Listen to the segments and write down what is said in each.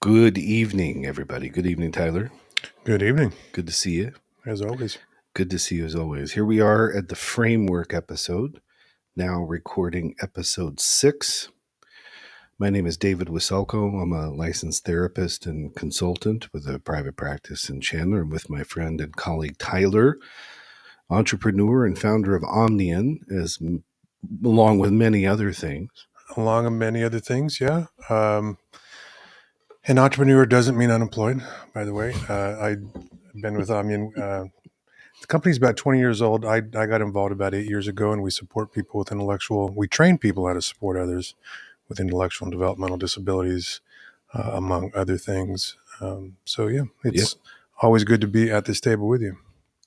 Good evening, everybody. Good evening, Tyler. Good evening, Good to see you. as always. Good to see you as always. Here we are at the framework episode, now recording episode 6. My name is David Wiselko. I'm a licensed therapist and consultant with a private practice in Chandler. I'm with my friend and colleague Tyler, entrepreneur and founder of Omnian, along with many other things. Along with many other things, yeah. An entrepreneur doesn't mean unemployed, by the way. I've been with Omnian. The company's about 20 years old. I got involved about 8 years ago, and we support people with we train people how to support others with intellectual and developmental disabilities, among other things. It's always good to be at this table with you.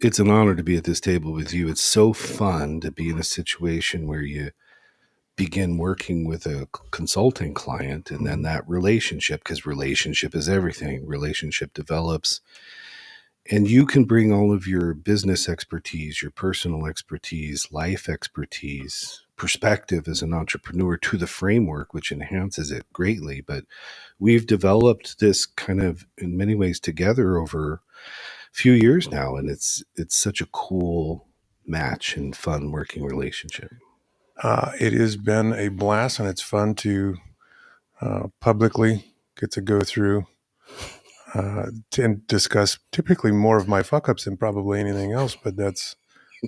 It's an honor to be at this table with you. It's so fun to be in a situation where you begin working with a consulting client and then that relationship, because relationship is everything. Relationship develops and you can bring all of your business expertise, your personal expertise, life expertise, perspective as an entrepreneur to the framework, which enhances it greatly. But we've developed this kind of in many ways together over a few years now, and it's such a cool match and fun working relationship. It has been a blast, and it's fun to publicly get to go through and discuss typically more of my fuck ups than probably anything else, but that's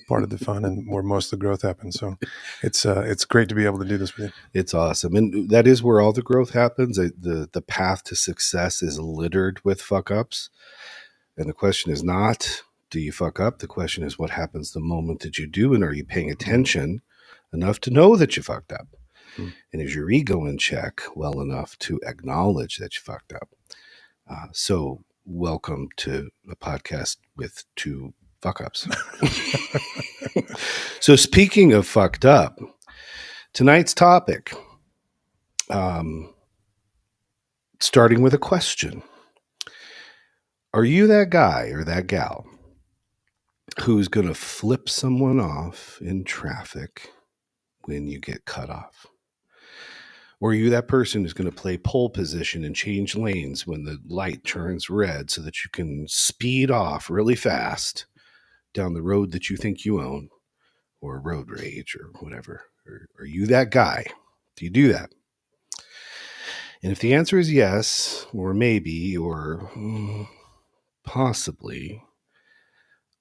part of the fun and where most of the growth happens. So it's great to be able to do this with you. It's awesome. And that is where all the growth happens. The path to success is littered with fuck ups. And the question is not, do you fuck up? The question is, what happens the moment that you do? And are you paying attention enough to know that you fucked up? And is your ego in check well enough to acknowledge that you fucked up? So welcome to a podcast with two fuck ups. So speaking of fucked up, tonight's topic, starting with a question. Are you that guy or that gal who's going to flip someone off in traffic when you get cut off? Or are you that person who's going to play pole position and change lanes when the light turns red so that you can speed off really fast down the road that you think you own, or road rage or whatever? Or are you that guy? Do you do that? And if the answer is yes, or maybe, or possibly,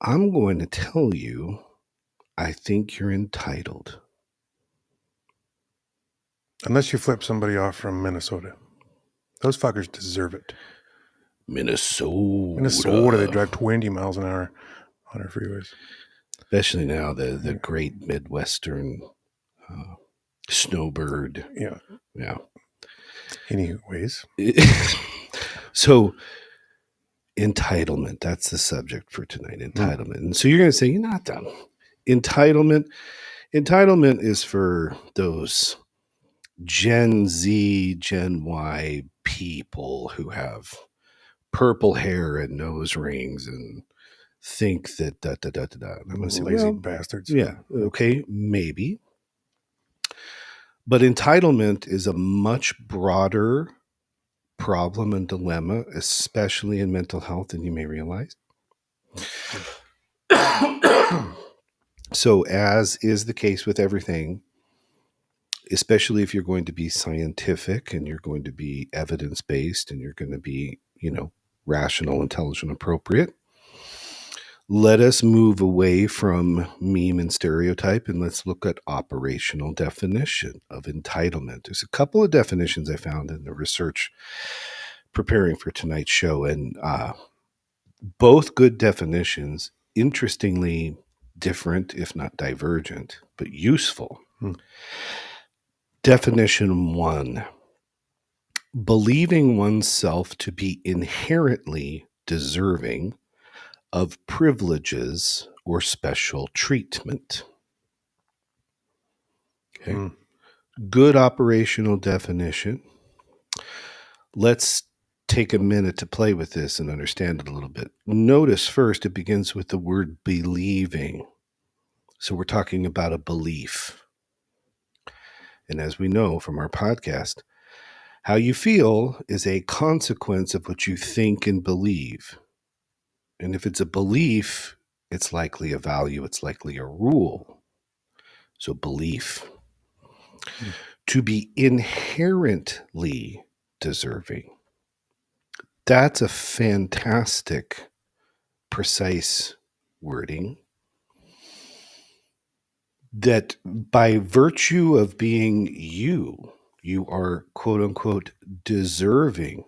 I'm going to tell you, I think you're entitled. Unless you flip somebody off from Minnesota. Those fuckers deserve it. Minnesota, they drive 20 miles an hour on our freeways. Especially now, the great Midwestern snowbird. Yeah. Anyways. So, entitlement, that's the subject for tonight, entitlement. And so you're going to say, you're not done. Entitlement is for those Gen Z, Gen Y people who have purple hair and nose rings and think that I'm going to say, lazy bastards. Yeah, okay, maybe. But entitlement is a much broader problem and dilemma, especially in mental health, than you may realize. So, as is the case with everything, especially if you're going to be scientific and you're going to be evidence-based and you're going to be, rational, intelligent, appropriate, let us move away from meme and stereotype and let's look at operational definition of entitlement. There's a couple of definitions I found in the research preparing for tonight's show, and both good definitions, interestingly different, if not divergent, but useful. Definition 1, believing oneself to be inherently deserving of privileges or special treatment. Okay. Good operational definition. Let's take a minute to play with this and understand it a little bit. Notice first, it begins with the word believing. So we're talking about a belief. And as we know from our podcast, How you feel is a consequence of what you think and believe. And if it's a belief, it's likely a value, it's likely a rule. So, belief. Hmm. To be inherently deserving. That's a fantastic, precise wording that by virtue of being you, you are quote unquote deserving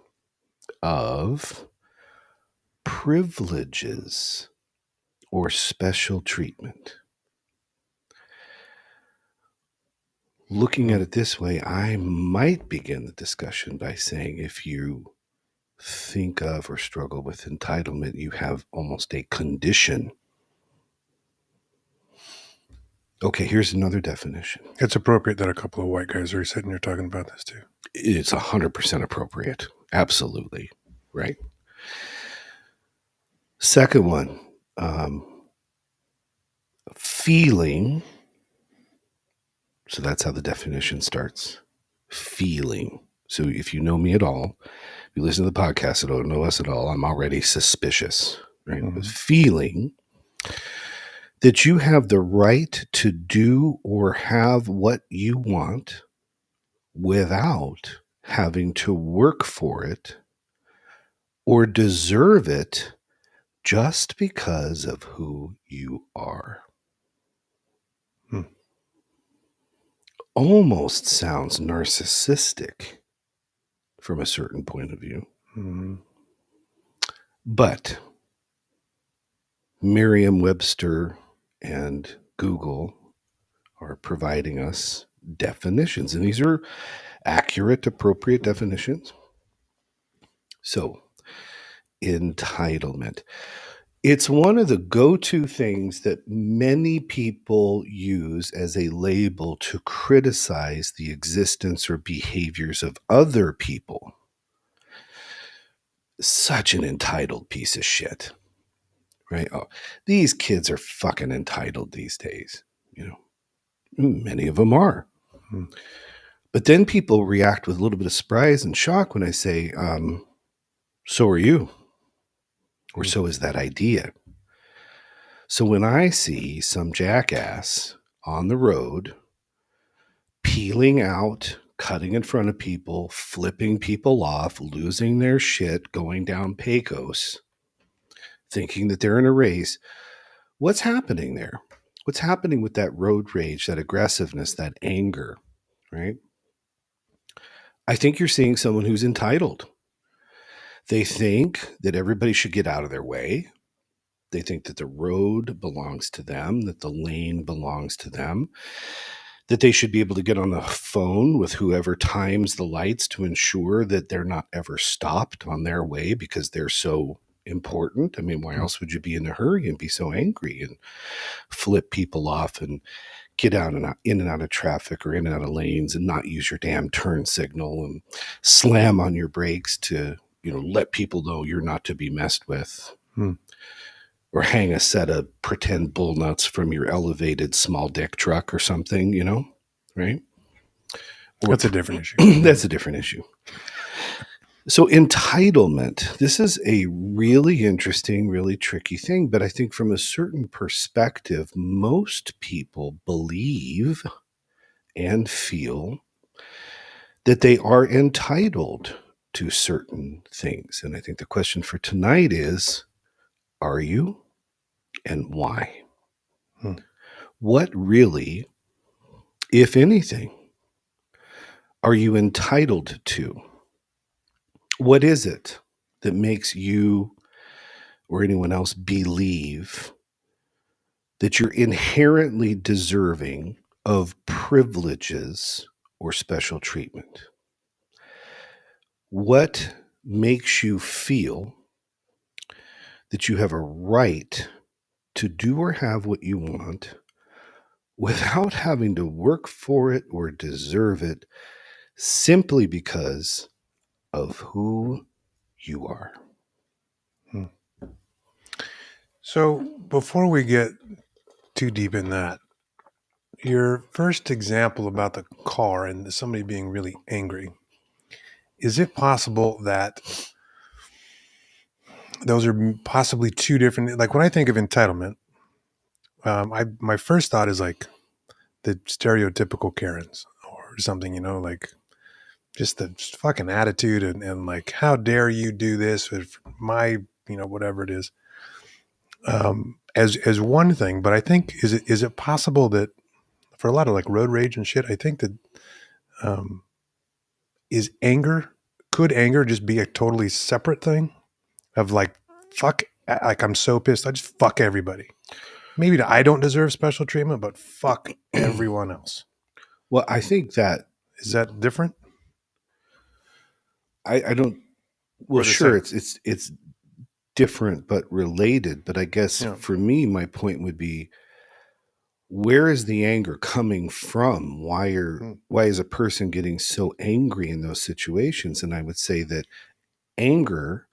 of privileges or special treatment. Looking Hmm. at it this way, I might begin the discussion by saying if you think of or struggle with entitlement, you have almost a condition. Okay, here's another definition. It's appropriate that a couple of white guys are sitting here talking about this too. It's 100% appropriate. Absolutely. Right. Second one, feeling. So that's how the definition starts. Feeling. So if you know me at all, if you listen to the podcast and don't know us at all, I'm already suspicious, right? But Hmm. feeling that you have the right to do or have what you want without having to work for it or deserve it just because of who you are. Hmm. Almost sounds narcissistic from a certain point of view. Hmm. But Merriam Webster and Google are providing us definitions, and these are accurate, appropriate definitions. So, entitlement. It's one of the go to things that many people use as a label to criticize the existence or behaviors of other people. Such an entitled piece of shit, right? Oh, these kids are fucking entitled these days. You know, many of them are. Hmm. But then people react with a little bit of surprise and shock when I say, so are you, or Hmm. so is that idea. So when I see some jackass on the road peeling out, cutting in front of people, flipping people off, losing their shit, going down Pecos, thinking that they're in a race, what's happening there? What's happening with that road rage, that aggressiveness, that anger, right? I think you're seeing someone who's entitled. They think that everybody should get out of their way. They think that the road belongs to them, that the lane belongs to them, that they should be able to get on the phone with whoever times the lights to ensure that they're not ever stopped on their way because they're so important. I mean, why else would you be in a hurry and be so angry and flip people off and get out and out, in and out of traffic or in and out of lanes and not use your damn turn signal and slam on your brakes to, let people know you're not to be messed with, Hmm. or hang a set of pretend bull nuts from your elevated small dick truck or something, right? Or That's a different issue. that's a different issue. So entitlement, this is a really interesting, really tricky thing, but I think from a certain perspective, most people believe and feel that they are entitled to certain things. And I think the question for tonight is, are you, and why? Hmm. What really, if anything, are you entitled to? What is it that makes you or anyone else believe that you're inherently deserving of privileges or special treatment? What makes you feel that you have a right to do or have what you want without having to work for it or deserve it simply because of who you are? Hmm. So before we get too deep in that, your first example about the car and somebody being really angry, is it possible that those are possibly two different? Like when I think of entitlement, my first thought is like the stereotypical Karens or something, like just the fucking attitude and like, how dare you do this with my, whatever it is, as one thing. But I think, is it possible that for a lot of like road rage and shit, I think that, um, is anger, could anger just be a totally separate thing of like, fuck, like I'm so pissed, I just fuck everybody. Maybe I don't deserve special treatment, but fuck everyone else. Well, I think that Is that different I don't. Well, or the sure, same? it's different but related. But I guess Yeah. for me, my point would be, where is the anger coming from? Mm. Why is a person getting so angry in those situations? And I would say that anger,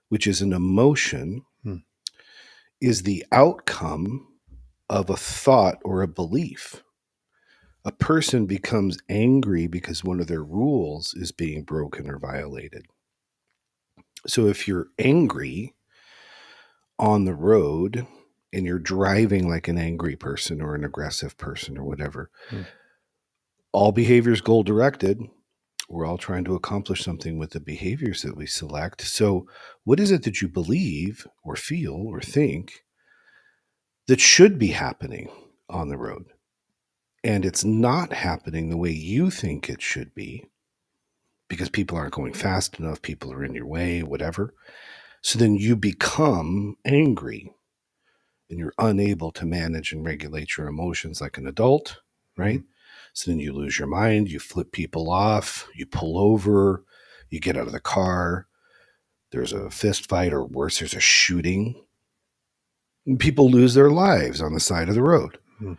which is an emotion, Mm. is the outcome of a thought or a belief. A person becomes angry because one of their rules is being broken or violated. So if you're angry on the road and you're driving like an angry person or an aggressive person or whatever, Mm. all behaviors goal directed. We're all trying to accomplish something with the behaviors that we select. So, what is it that you believe or feel or think that should be happening on the road? And it's not happening the way you think it should be because people aren't going fast enough, people are in your way, whatever. So then you become angry and you're unable to manage and regulate your emotions like an adult, right? Mm. So then you lose your mind, you flip people off, you pull over, you get out of the car, there's a fist fight, or worse, there's a shooting. And people lose their lives on the side of the road. Mm.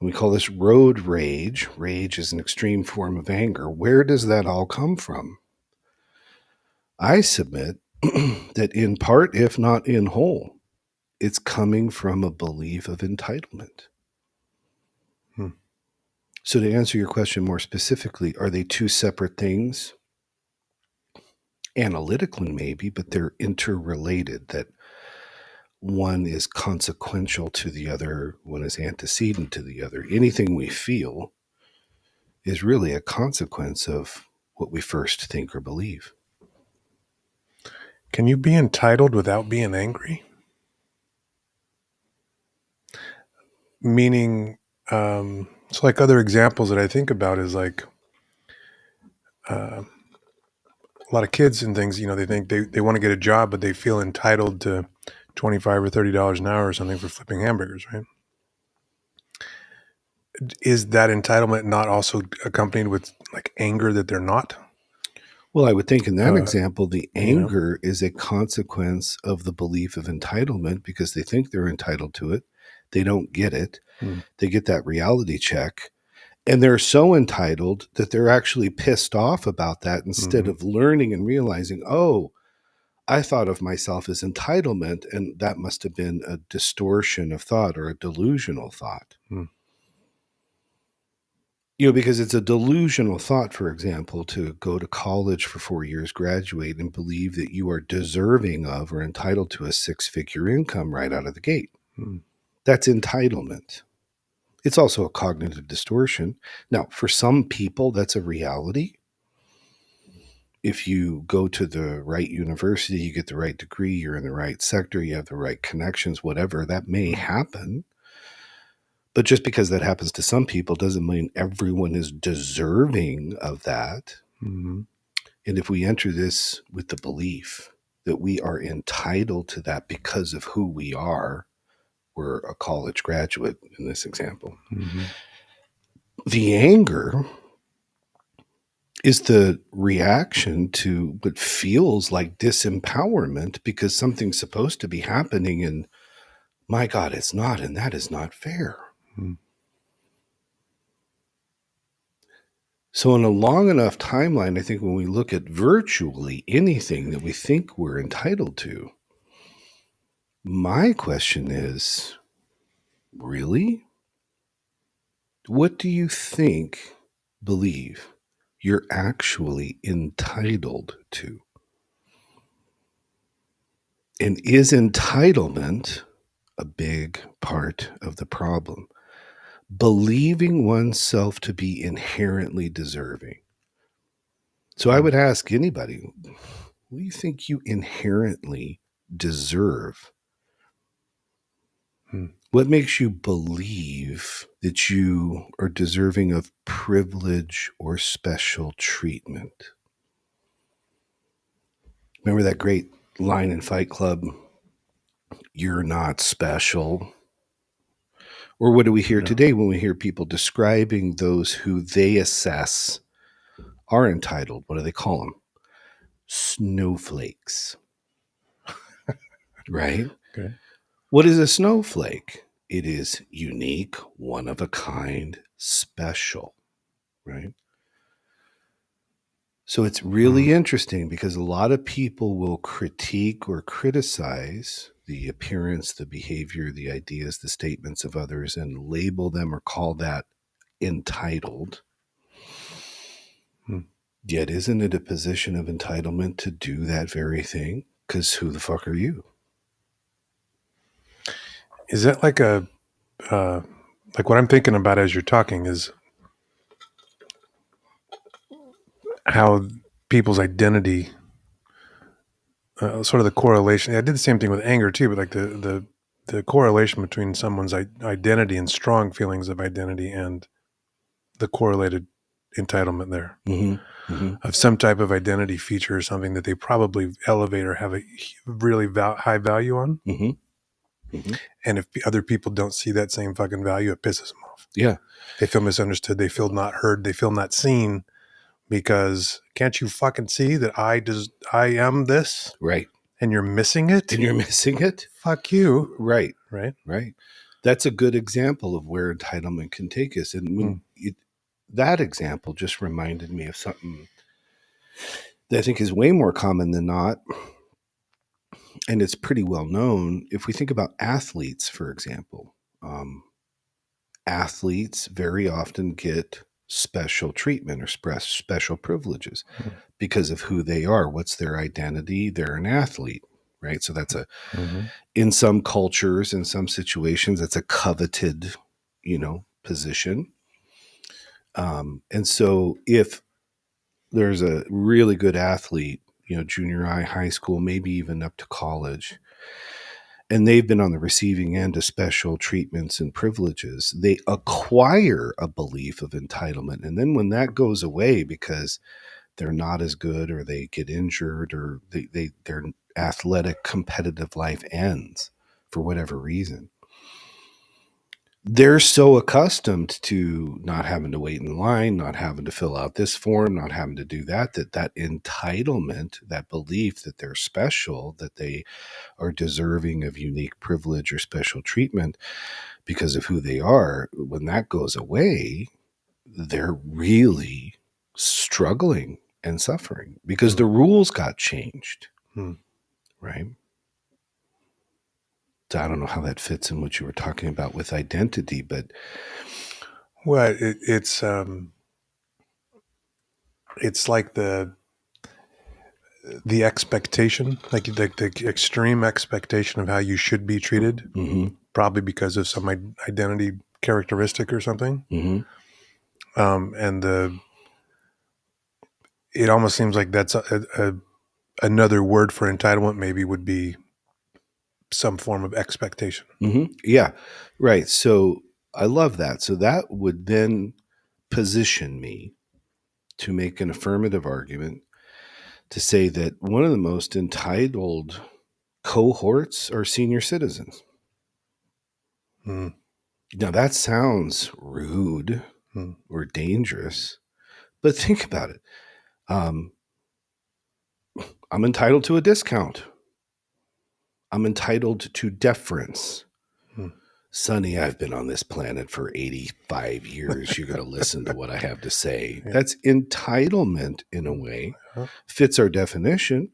We call this road rage. Rage is an extreme form of anger. Where does that all come from? I submit that in part, if not in whole, it's coming from a belief of entitlement. Mm. So, to answer your question more specifically, are they two separate things? Analytically, maybe, but they're interrelated, that one is consequential to the other, one is antecedent to the other. Anything we feel is really a consequence of what we first think or believe. Can you be entitled without being angry? Meaning, so like other examples that I think about is like, uh, a lot of kids and things, they think they want to get a job, but they feel entitled to 25 or $30 an hour or something for flipping hamburgers, right? Is that entitlement not also accompanied with like anger that they're not? Well, I would think in that Uh, example, the you know, anger is a consequence of the belief of entitlement because they think they're entitled to it. They don't get it. mm, They get that reality check. And they're so entitled that they're actually pissed off about that instead mm-hmm, of learning and realizing, oh, I thought of myself as entitlement, and that must have been a distortion of thought or a delusional thought. mm, Because it's a delusional thought, for example, to go to college for 4 years, graduate, and believe that you are deserving of or entitled to a six-figure income right out of the gate. mm, That's entitlement. It's also a cognitive distortion. Now, for some people, that's a reality. If you go to the right university, you get the right degree, you're in the right sector, you have the right connections, whatever, that may mm, happen. But just because that happens to some people doesn't mean everyone is deserving of that. mm, And if we enter this with the belief that we are entitled to that because of who we are, we're a college graduate in this example. mm, The anger is the reaction to what feels like disempowerment because something's supposed to be happening and my God, it's not, and that is not fair. mm. So, in a long enough timeline, I think when we look at virtually anything that we think we're entitled to, my question is, really? What do you think, believe you're actually entitled to. And is entitlement a big part of the problem? Believing oneself to be inherently deserving. So I would ask anybody, what do you think you inherently deserve? What makes you believe that you are deserving of privilege or special treatment? Remember that great line in Fight Club, you're not special? Or what do we hear today when we hear people describing those who they assess are entitled? What do they call them? Snowflakes, right? Okay. What is a snowflake? It is unique, one of a kind, special, right? So it's really interesting because a lot of people will critique or criticize the appearance, the behavior, the ideas, the statements of others and label them or call that entitled. Yet isn't it a position of entitlement to do that very thing? Because who the fuck are you? Is that like like what I'm thinking about as you're talking is how people's identity, sort of the correlation. I did the same thing with anger too, but like the correlation between someone's identity and strong feelings of identity and the correlated entitlement there of some type of identity feature or something that they probably elevate or have a really high value on. And if other people don't see that same fucking value, it pisses them off. Yeah. They feel misunderstood. They feel not heard. They feel not seen because can't you fucking see that I am this? Right. And you're missing it? And you're missing it? Fuck you. Right. Right. Right. That's a good example of where entitlement can take us. And when that example just reminded me of something that I think is way more common than not. And it's pretty well known. If we think about athletes, for example, athletes very often get special treatment or special privileges because of who they are. What's their identity? They're an athlete, right? So that's in some cultures, in some situations, that's a coveted, position. And so if there's a really good athlete, junior high, high school, maybe even up to college, and they've been on the receiving end of special treatments and privileges, they acquire a belief of entitlement. And then when that goes away because they're not as good or they get injured or their athletic competitive life ends for whatever reason, they're so accustomed to not having to wait in line, not having to fill out this form, not having to do that entitlement, that belief that they're special, that they are deserving of unique privilege or special treatment because of who they are, when that goes away, they're really struggling and suffering because the rules got changed, right? So I don't know how that fits in what you were talking about with identity, but well, it's like the expectation, like the extreme expectation of how you should be treated, probably because of some identity characteristic or something. And it almost seems like that's another word for entitlement. Maybe would be some form of expectation. Yeah, right. So I love that. So that would then position me to make an affirmative argument to say that one of the most entitled cohorts are senior citizens. Now that sounds rude or dangerous, but think about it. I'm entitled to a discount. I'm entitled to deference. Sonny, I've been on this planet for 85 years. You're going to listen to what I have to say. That's entitlement in a way. Fits our definition.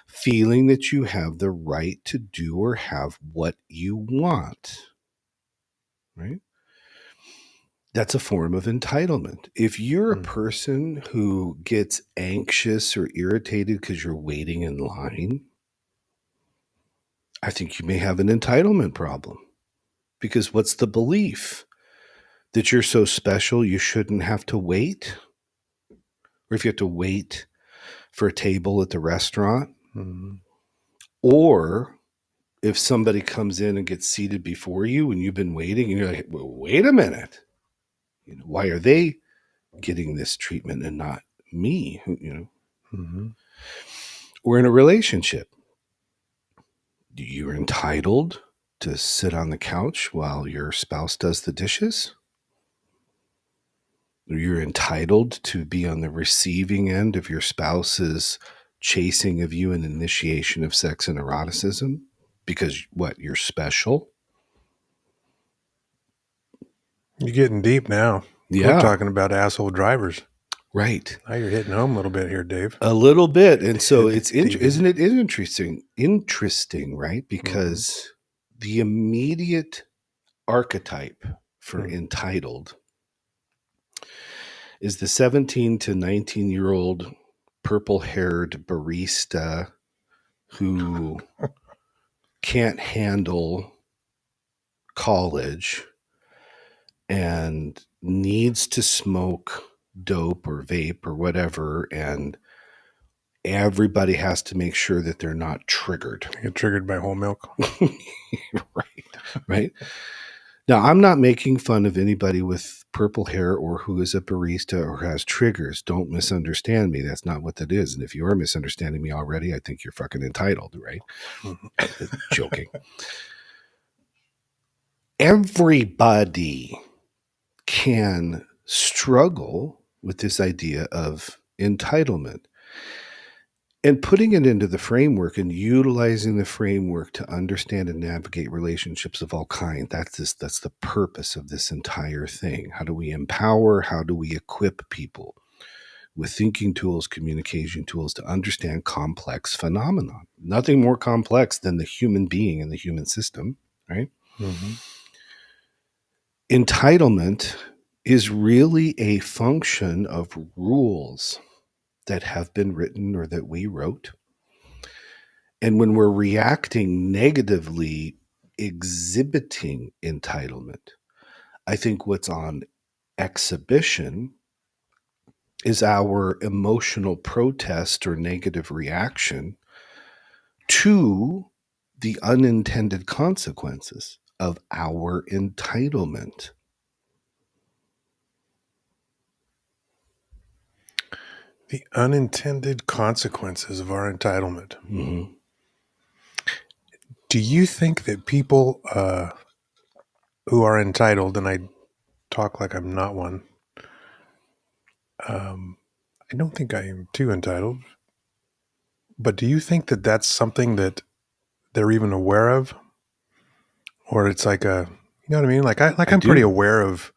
Feeling that you have the right to do or have what you want. Right? That's a form of entitlement. If you're a Mm. person who gets anxious or irritated because you're waiting in line, I think you may have an entitlement problem. Because what's the belief? That you're so special you shouldn't have to wait? Or if you have to wait for a table at the restaurant? Mm. Or if somebody comes in and gets seated before you and you've been waiting and you're like, well, wait a minute. Why are they getting this treatment and not me? Mm-hmm. Or in a relationship, you're entitled to sit on the couch while your spouse does the dishes. You're entitled to be on the receiving end of your spouse's chasing of you and initiation of sex and eroticism because what? You're special. You're getting deep now. Quit Yeah, talking about asshole drivers. right. Now you're hitting home a little bit here, Dave. A little bit. And so David. isn't it interesting, right? Mm-hmm. Because the immediate archetype for Mm. entitled is the 17 to 19-year-old purple-haired barista who can't handle college and needs to smoke dope or vape or whatever, and everybody has to make sure that they're not triggered. Get triggered by whole milk. Right. Now, I'm not making fun of anybody with purple hair or who is a barista or has triggers. Don't misunderstand me. That's not what that is. And if you are misunderstanding me already, I think you're fucking entitled, right? Mm-hmm. Joking. Everybody can struggle with this idea of entitlement. And putting it into the framework and utilizing the framework to understand and navigate relationships of all kinds, that's the purpose of this entire thing. How do we empower? How do we equip people with thinking tools, communication tools to understand complex phenomena? Nothing more complex than the human being and the human system, right? Mm-hmm. Entitlement is really a function of rules that have been written or that we wrote. And when we're reacting negatively, exhibiting entitlement, I think what's on exhibition is our emotional protest or negative reaction to the unintended consequences of our entitlement. The unintended consequences of our entitlement. Mm-hmm. Do you think that people who are entitled, and I talk like I'm not one, I don't think I am too entitled, but do you think that that's something that they're even aware of? Or it's like you know what I mean? I I'm pretty do. aware of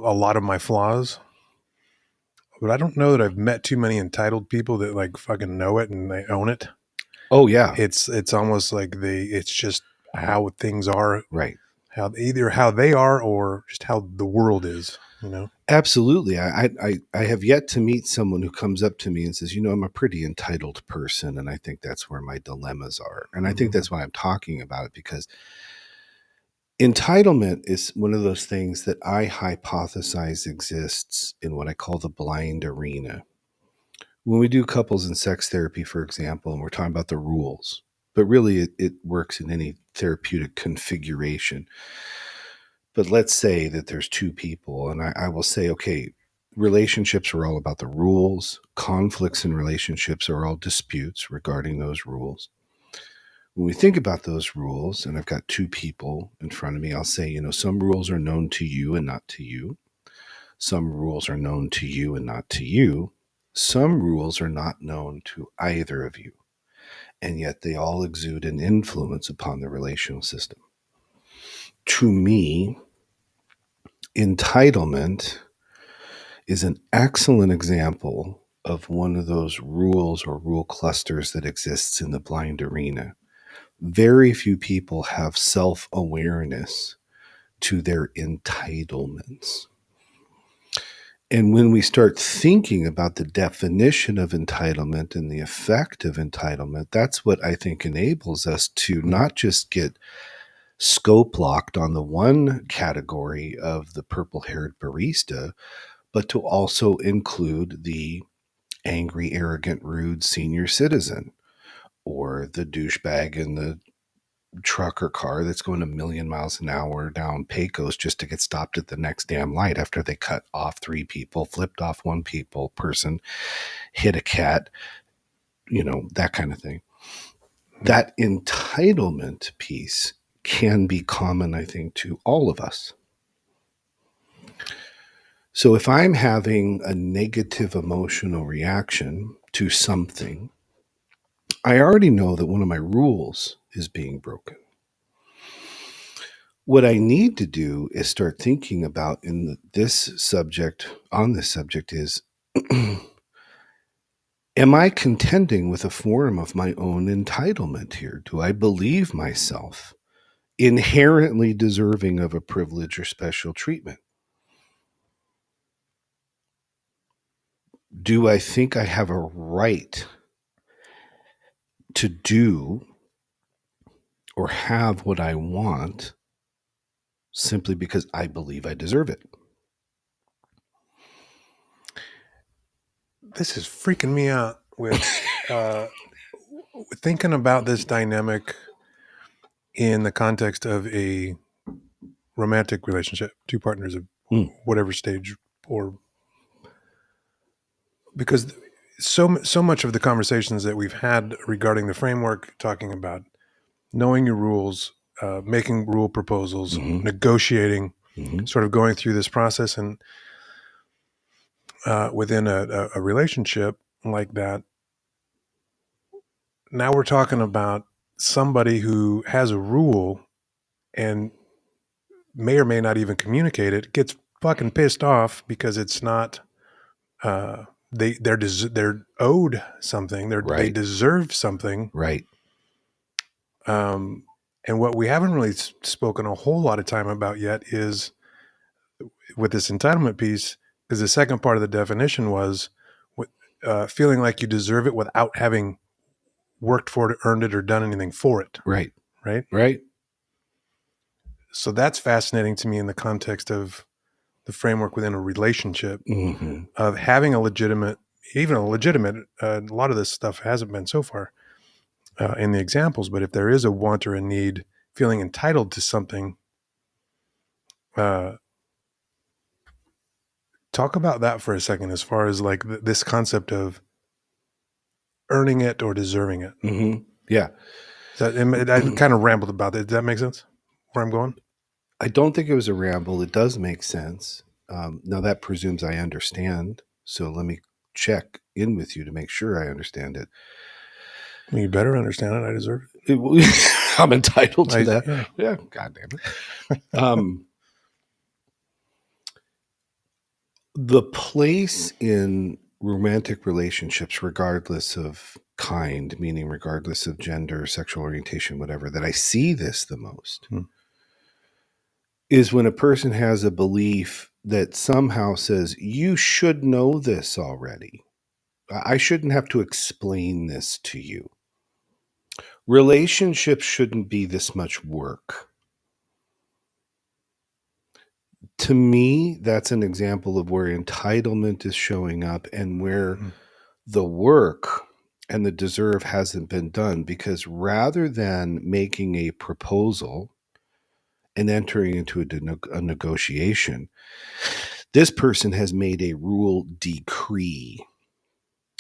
a lot of my flaws, but I don't know that I've met too many entitled people that like fucking know it and they own it. Oh, yeah. It's almost like it's just how things are, Right. how either how they are or just how the world is, you know? Absolutely. I have yet to meet someone who comes up to me and says, I'm a pretty entitled person. And I think that's where my dilemmas are. And I think Mm-hmm. that's why I'm talking about it, because entitlement is one of those things that I hypothesize exists in what I call the blind arena. When we do couples and sex therapy, for example, and we're talking about the rules, but really it works in any therapeutic configuration. But let's say that there's two people, and I will say, okay, relationships are all about the rules. Conflicts in relationships are all disputes regarding those rules. When we think about those rules, and I've got two people in front of me, I'll say, some rules are known to you and not to you. Some rules are known to you and not to you. Some rules are not known to either of you. And yet they all exude an influence upon the relational system. To me, entitlement is an excellent example of one of those rules or rule clusters that exists in the blind arena. Very few people have self-awareness to their entitlements. And when we start thinking about the definition of entitlement and the effect of entitlement, that's what I think enables us to not just get scope locked on the one category of the purple haired barista, but to also include the angry, arrogant, rude senior citizen or the douchebag in the truck or car that's going a million miles an hour down Pecos just to get stopped at the next damn light after they cut off 3 people, flipped off 1 person, hit a cat, that kind of thing. That entitlement piece can be common, I think, to all of us. So if I'm having a negative emotional reaction to something, I already know that one of my rules is being broken. What I need to do is start thinking about on this subject is, am I contending with a form of my own entitlement here? Do I believe myself inherently deserving of a privilege or special treatment? Do I think I have a right to do or have what I want simply because I believe I deserve it? This is freaking me out with thinking about this dynamic in the context of a romantic relationship, 2 partners of whatever stage, or because so much of the conversations that we've had regarding the framework, talking about knowing your rules, making rule proposals, negotiating, sort of going through this process, and within a relationship like that, now we're talking about somebody who has a rule and may or may not even communicate it, gets fucking pissed off because it's not they're owed something, they Right. deserve something, Right. and what we haven't really spoken a whole lot of time about yet is with this entitlement piece, because the second part of the definition was feeling like you deserve it without having worked for it, earned it, or done anything for it. Right. Right. Right. So that's fascinating to me in the context of the framework within a relationship, of having a legitimate, a lot of this stuff hasn't been so far in the examples, but if there is a want or a need, feeling entitled to something, talk about that for a second, as far as like this concept of earning it or deserving it. Yeah. I kind of rambled about it. Does that make sense where I'm going? I don't think it was a ramble. It does make sense. Now that presumes I understand. So let me check in with you to make sure I understand it. Well, you better understand it. I deserve it. I'm entitled to that. Yeah. God damn it. The place in romantic relationships, regardless of kind, meaning regardless of gender, sexual orientation, whatever, that I see this the most is when a person has a belief that somehow says, you should know this already. I shouldn't have to explain this to you. Relationships shouldn't be this much work. To me, that's an example of where entitlement is showing up and where the work and the deserve hasn't been done, because rather than making a proposal and entering into a negotiation, this person has made a rule decree.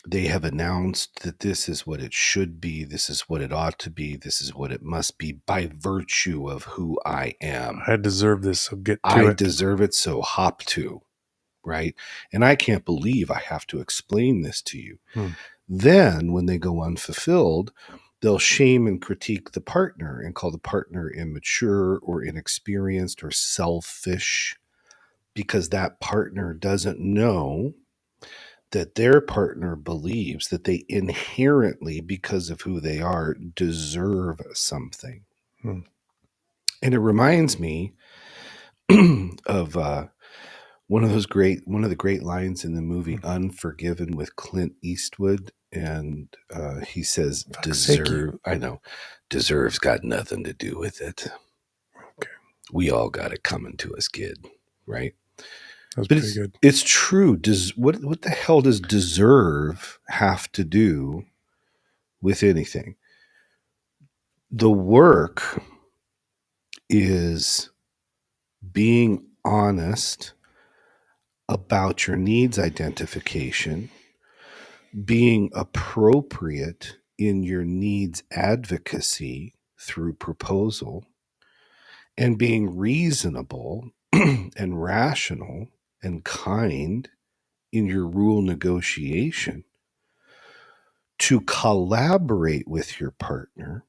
They have announced that this is what it should be. This is what it ought to be. This is what it must be by virtue of who I am. I deserve this, so get to I it. deserve it, so hop to, right? And I can't believe I have to explain this to you. Then when they go unfulfilled, they'll shame and critique the partner and call the partner immature or inexperienced or selfish, because that partner doesn't know that their partner believes that they inherently, because of who they are, deserve something. And it reminds me of one of the great lines in the movie Unforgiven with Clint Eastwood, and he says, Fuck's sake, you. "Deserve." I know, deserve's got nothing to do with it. Okay. We all got it coming to us, kid. Right? That was But pretty good. it's true. Does what the hell does deserve have to do with anything? The work is being honest about your needs identification, being appropriate in your needs advocacy through proposal, and being reasonable and rational and kind in your rule negotiation to collaborate with your partner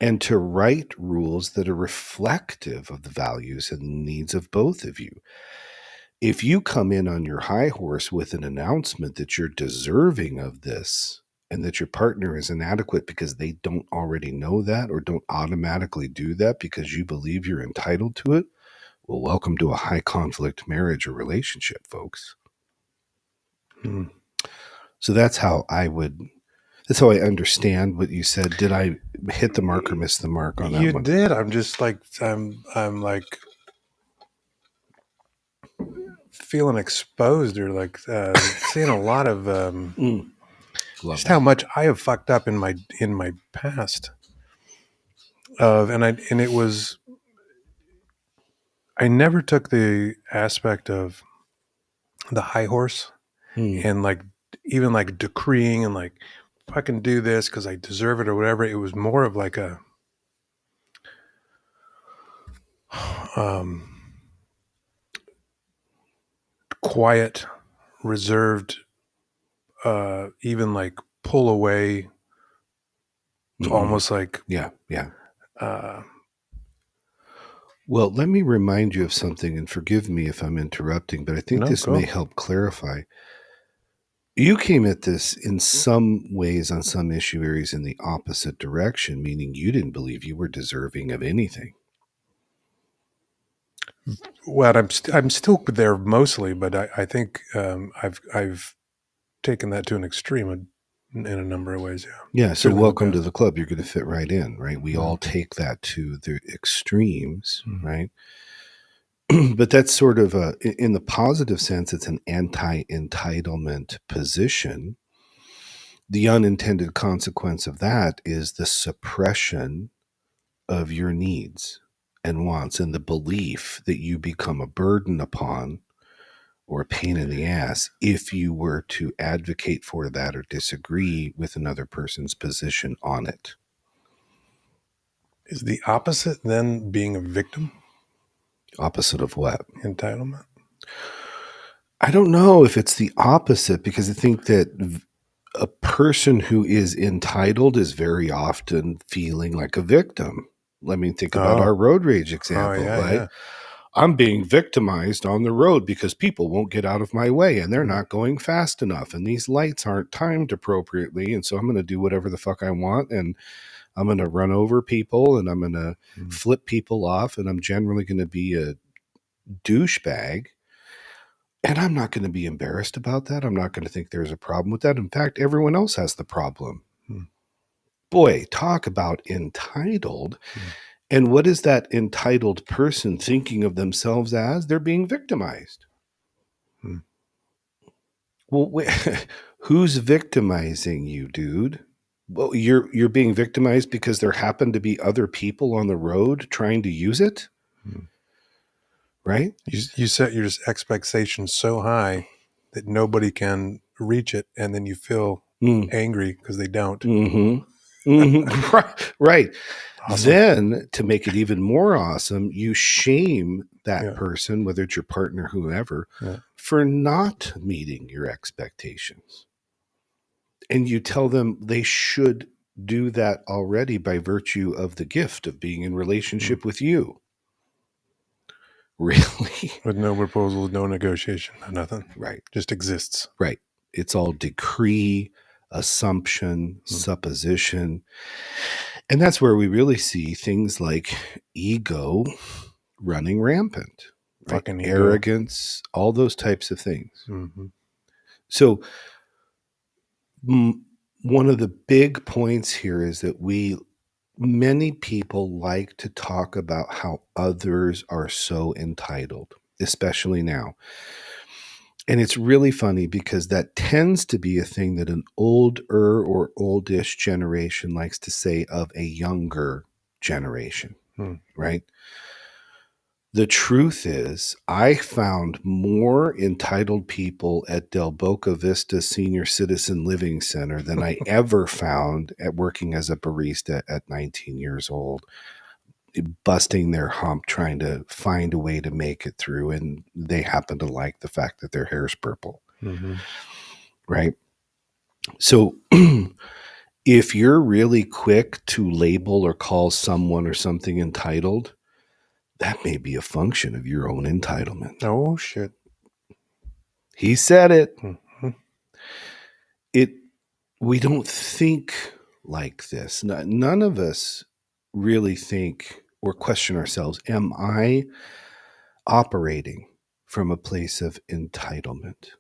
and to write rules that are reflective of the values and needs of both of you. If you come in on your high horse with an announcement that you're deserving of this and that your partner is inadequate because they don't already know that or don't automatically do that because you believe you're entitled to it, well, welcome to a high conflict marriage or relationship, folks. Mm. So that's how I understand what you said. Did I hit the mark or miss the mark on that You one? did. I'm just like I'm like feeling exposed or like seeing a lot of Love just how that. much I have fucked up in my past. And it was I never took the aspect of the high horse Mm. and like even like decreeing and like fucking do this because I deserve it or whatever. It was more of like a um, quiet, reserved, even like pull away, Mm-hmm. almost like Yeah, yeah. uh, Well, let me remind you of something, and forgive me if I'm interrupting, but I think no this may go. help clarify. You came at this in some ways on some issue areas in the opposite direction, meaning you didn't believe you were deserving of anything. Well, I'm still there mostly, but I think I've taken that to an extreme in a number of ways. Yeah, Yeah, so certainly in the welcome to past. the club. You're going to fit right in, right? We all Mm. take that to the extremes, Mm. right? But that's sort of in the positive sense, it's an anti-entitlement position. The unintended consequence of that is the suppression of your needs and wants and the belief that you become a burden upon or a pain in the ass if you were to advocate for that or disagree with another person's position on it. Is the opposite then being a victim? Opposite of what? Entitlement. I don't know if it's the opposite because I think that a person who is entitled is very often feeling like a victim. Let me think about Oh, our road rage oh example, yeah, right? yeah. I'm being victimized on the road because people won't get out of my way and they're Mm. not going fast enough and these lights aren't timed appropriately. And so I'm going to do whatever the fuck I want and I'm going to run over people and I'm going to Mm. flip people off and I'm generally going to be a douchebag. And I'm not going to be embarrassed about that. I'm not going to think there's a problem with that. In fact, everyone else has the problem. Mm. Boy, talk about entitled. Mm. And what is that entitled person thinking of themselves as? They're being victimized. Mm. Well, wait, who's victimizing you, dude? Well, you're being victimized because there happen to be other people on the road trying to use it, Mm. right? You set your expectations so high that nobody can reach it, and then you feel Mm, angry because they don't. mm-hmm. Mm-hmm. Right, right. Awesome. Then to make it even more awesome, you shame that Yeah. person, whether it's your partner, whoever, Yeah. for not meeting your expectations. And you tell them they should do that already by virtue of the gift of being in Mm. relationship with you. Really? With no proposal, no negotiation, no nothing. Right, Just exists. right. It's all decree, assumption, Mm. supposition. And that's where we really see things like ego running rampant, right? Fucking ego. Arrogance, all those types of things. Mm-hmm. So one of the big points here is that many people like to talk about how others are so entitled, especially now. And it's really funny because that tends to be a thing that an older or oldish generation likes to say of a younger generation, right? The truth is, I found more entitled people at Del Boca Vista Senior Citizen Living Center than I ever found at working as a barista at 19 years old, busting their hump trying to find a way to make it through. And they happen to like the fact that their hair's purple, right? So if you're really quick to label or call someone or something entitled, that may be a function of your own entitlement. Oh, shit. He said it. Mm-hmm. We don't think like this. None of us really think or question ourselves, am I operating from a place of entitlement?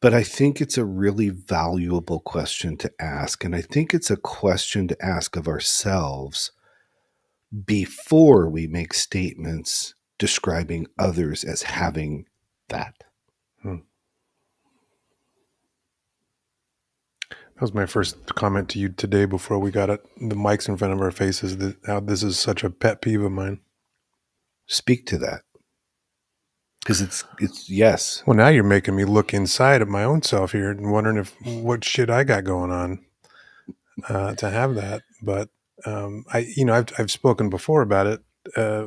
But I think it's a really valuable question to ask. And I think it's a question to ask of ourselves before we make statements describing others as having that. That was my first comment to you today before we got the mics in front of our faces, that how this is such a pet peeve of mine. Speak to that. Because it's yes. Well, now you're making me look inside of my own self here and wondering what shit I got going on to have that. But I've spoken before about it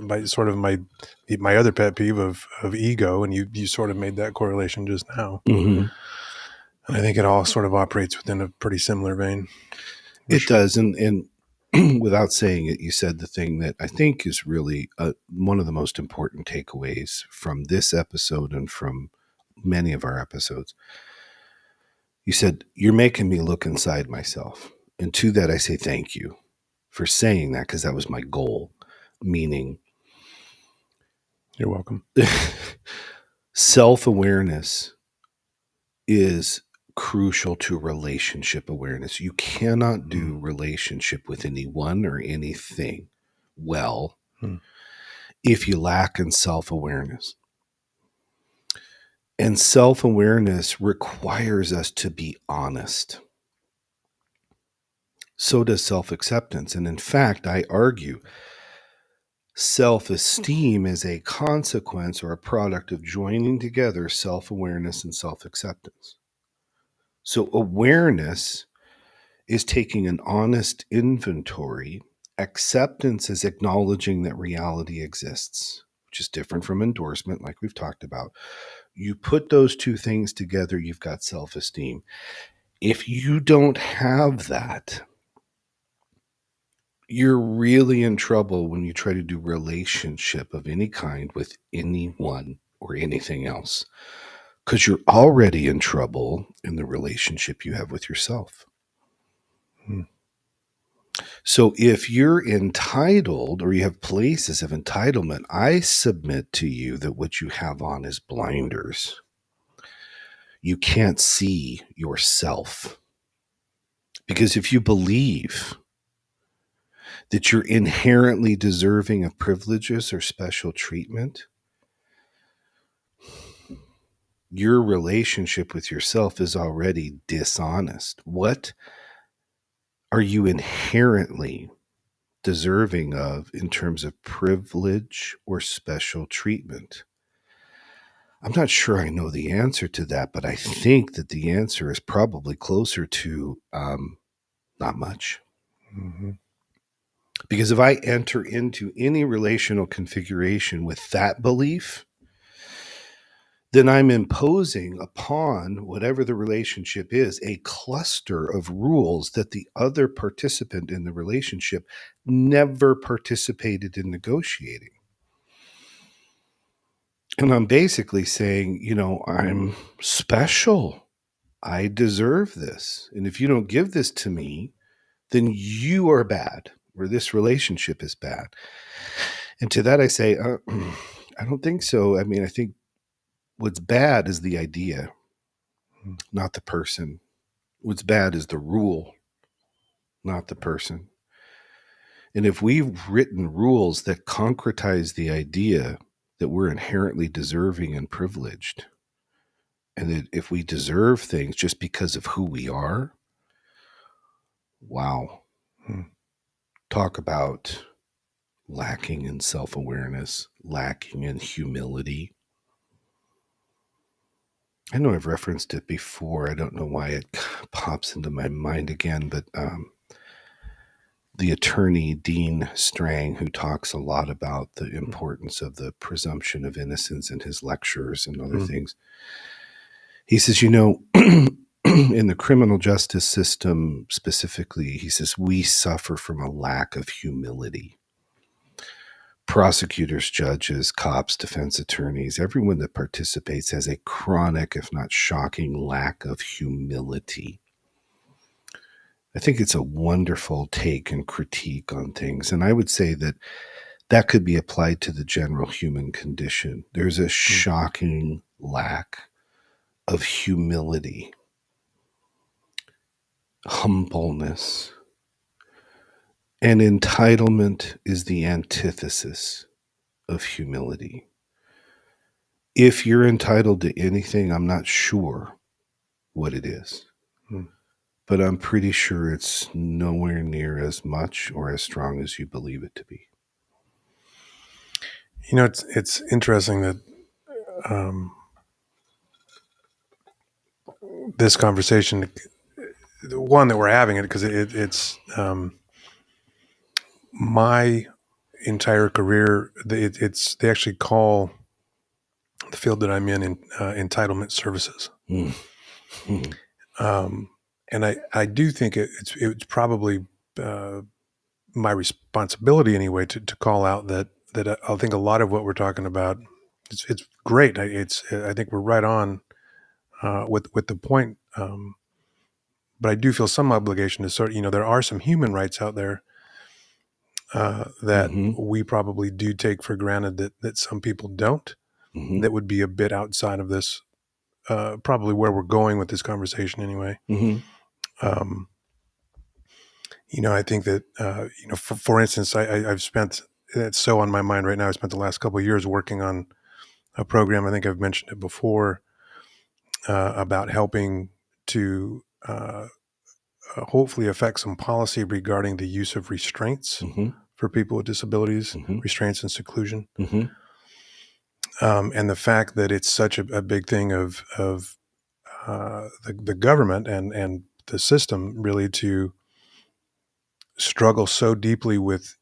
by sort of my other pet peeve of ego, and you sort of made that correlation just now. Mm-hmm. And I think it all sort of operates within a pretty similar vein. It does. And without saying it, you said the thing that I think is really one of the most important takeaways from this episode and from many of our episodes. You said, you're making me look inside myself. And to that, I say thank you for saying that, because that was my goal. Meaning, you're welcome. Self-awareness is crucial to relationship awareness. You cannot do relationship with anyone or anything well if you lack in self-awareness. And self-awareness requires us to be honest. So does self-acceptance. And in fact, I argue self-esteem is a consequence or a product of joining together self-awareness and self-acceptance. So awareness is taking an honest inventory. Acceptance is acknowledging that reality exists, which is different from endorsement, like we've talked about. You put those two things together, you've got self-esteem. If you don't have that, you're really in trouble when you try to do relationship of any kind with anyone or anything else, because you're already in trouble in the relationship you have with yourself. So if you're entitled or you have places of entitlement, I submit to you that what you have on is blinders. You can't see yourself. Because if you believe that you're inherently deserving of privileges or special treatment, your relationship with yourself is already dishonest. What are you inherently deserving of in terms of privilege or special treatment? I'm not sure I know the answer to that, but I think that the answer is probably closer to not much. Mm-hmm. Because if I enter into any relational configuration with that belief, then I'm imposing upon whatever the relationship is a cluster of rules that the other participant in the relationship never participated in negotiating. And I'm basically saying, I'm special. I deserve this. And if you don't give this to me, then you are bad, or this relationship is bad. And to that, I say, I don't think so. I mean, I think what's bad is the idea, Mm, not the person. What's bad is the rule, not the person. And if we've written rules that concretize the idea that we're inherently deserving and privileged, and that if we deserve things just because of who we are, wow, mm, talk about lacking in self awareness, lacking in humility. I know I've referenced it before. I don't know why it pops into my mind again, but the attorney Dean Strang, who talks a lot about the mm, importance of the presumption of innocence in his lectures and other mm, things, he says, you know, in the criminal justice system specifically, he says, we suffer from a lack of humility. Prosecutors, judges, cops, defense attorneys, everyone that participates has a chronic, if not shocking, lack of humility. I think it's a wonderful take and critique on things. And I would say that that could be applied to the general human condition. There's a mm. shocking lack of humility, humbleness, and entitlement is the antithesis of humility. If you're entitled to anything, I'm not sure what it is, Mm. but I'm pretty sure it's nowhere near as much or as strong as you believe it to be. You know, it's interesting that um, this conversation, the one that we're having it, because it's my entire career. It's they actually call the field that I'm in entitlement services. Mm. Mm. Um, and I do think it's probably uh, my responsibility anyway to call out that I think a lot of what we're talking about it's great. I think we're right on with the point. But I do feel some obligation to sort. There are some human rights out there that Mm-hmm. we probably do take for granted that some people don't. Mm-hmm. That would be a bit outside of this. Probably where we're going with this conversation anyway. Mm-hmm. Um, I think that for instance, I've spent it's so on my mind right now. I spent the last couple of years working on a program. I think I've mentioned it before about helping to hopefully affect some policy regarding the use of restraints Mm-hmm. for people with disabilities, Mm-hmm. restraints and seclusion, Mm-hmm. and the fact that it's such a big thing of the government and the system really to struggle so deeply with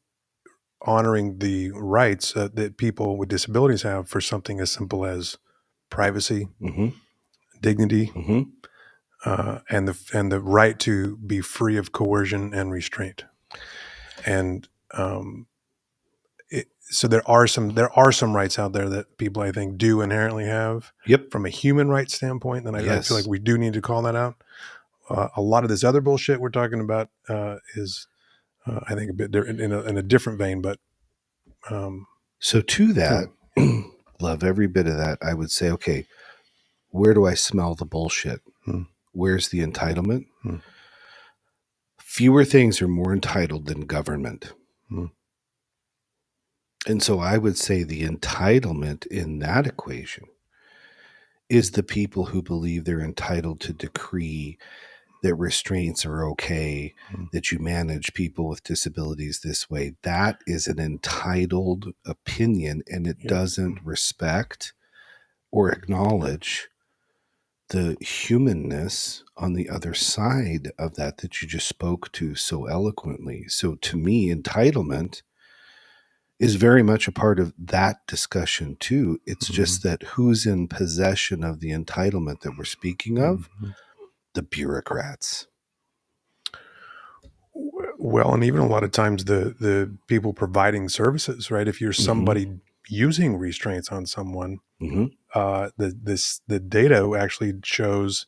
honoring the rights that people with disabilities have for something as simple as privacy, Mm-hmm. dignity, Mm-hmm. and the right to be free of coercion and restraint. And so there are some rights out there that people I think do inherently have Yep. from a human rights standpoint. And I feel like Yes. we do need to call that out. A lot of this other bullshit we're talking about is, I think, a bit in a different vein. But um, So to yeah, that, yeah. love every bit of that. I would say, okay, where do I smell the bullshit? Hmm, Where's the entitlement? hmm, Fewer things are more entitled than government. hmm, And so I would say the entitlement in that equation is the people who believe they're entitled to decree that restraints are okay, hmm, that you manage people with disabilities this way. That is an entitled opinion, and it yeah. doesn't respect or acknowledge the humanness on the other side of that you just spoke to so eloquently. So to me, entitlement is very much a part of that discussion too. It's Hmm, just that who's in possession of the entitlement that we're speaking of? hmm. The bureaucrats. Well, and even a lot of times the people providing services, right? If you're Mm-hmm. somebody using restraints on someone, Mm-hmm. the data actually shows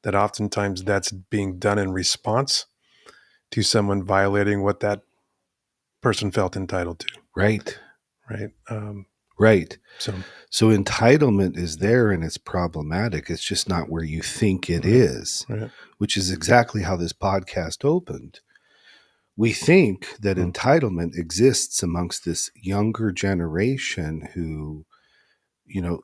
that oftentimes that's being done in response to someone violating what that person felt entitled to, Right. right? Right. So, So entitlement is there and it's problematic. It's just not where you think it right, is, right. which is exactly how this podcast opened. We think that Mm, entitlement exists amongst this younger generation who, you know,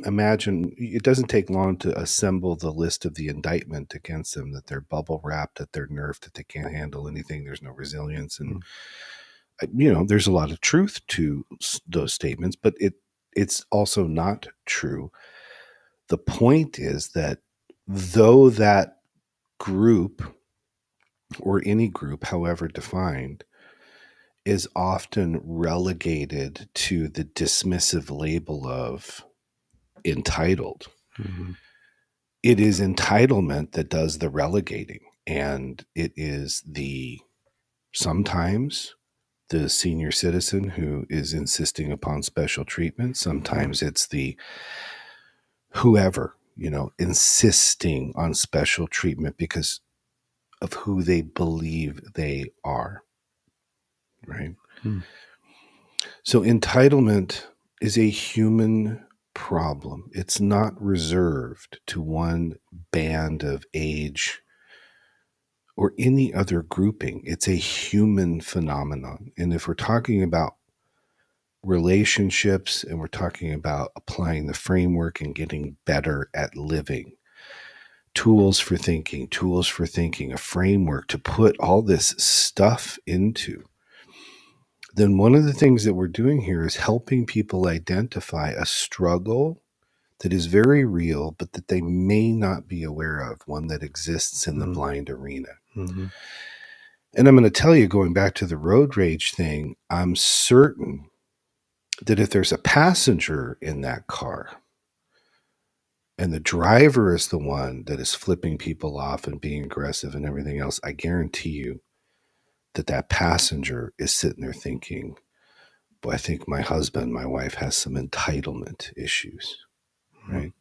imagine it doesn't take long to assemble the list of the indictment against them, that they're bubble wrapped, that they're nerfed, that they can't handle anything, there's no resilience. And, mm, there's a lot of truth to those statements, but it's also not true. The point is that though that group or any group, however defined, is often relegated to the dismissive label of entitled, mhm, it is entitlement that does the relegating. And it is the sometimes the senior citizen who is insisting upon special treatment. Sometimes it's the whoever, insisting on special treatment because of who they believe they are, right? mm, So entitlement is a human problem. It's not reserved to one band of age or any other grouping. It's a human phenomenon. And if we're talking about relationships and we're talking about applying the framework and getting better at living, tools for thinking, a framework to put all this stuff into, then one of the things that we're doing here is helping people identify a struggle that is very real, but that they may not be aware of, one that exists in the mm, blind arena. mhm, And I'm going to tell you, going back to the road rage thing, I'm certain that if there's a passenger in that car and the driver is the one that is flipping people off and being aggressive and everything else, I guarantee you that that passenger is sitting there thinking, boy, I think my husband, my wife has some entitlement issues, mm. right?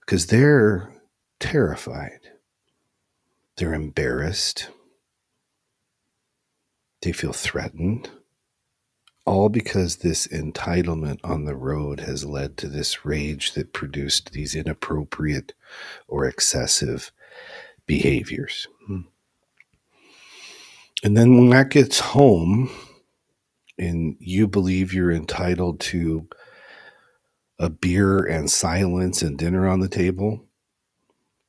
Because they're terrified, they're embarrassed, they feel threatened, all because this entitlement on the road has led to this rage that produced these inappropriate or excessive behaviors. Mm. And then when that gets home and you believe you're entitled to a beer and silence and dinner on the table,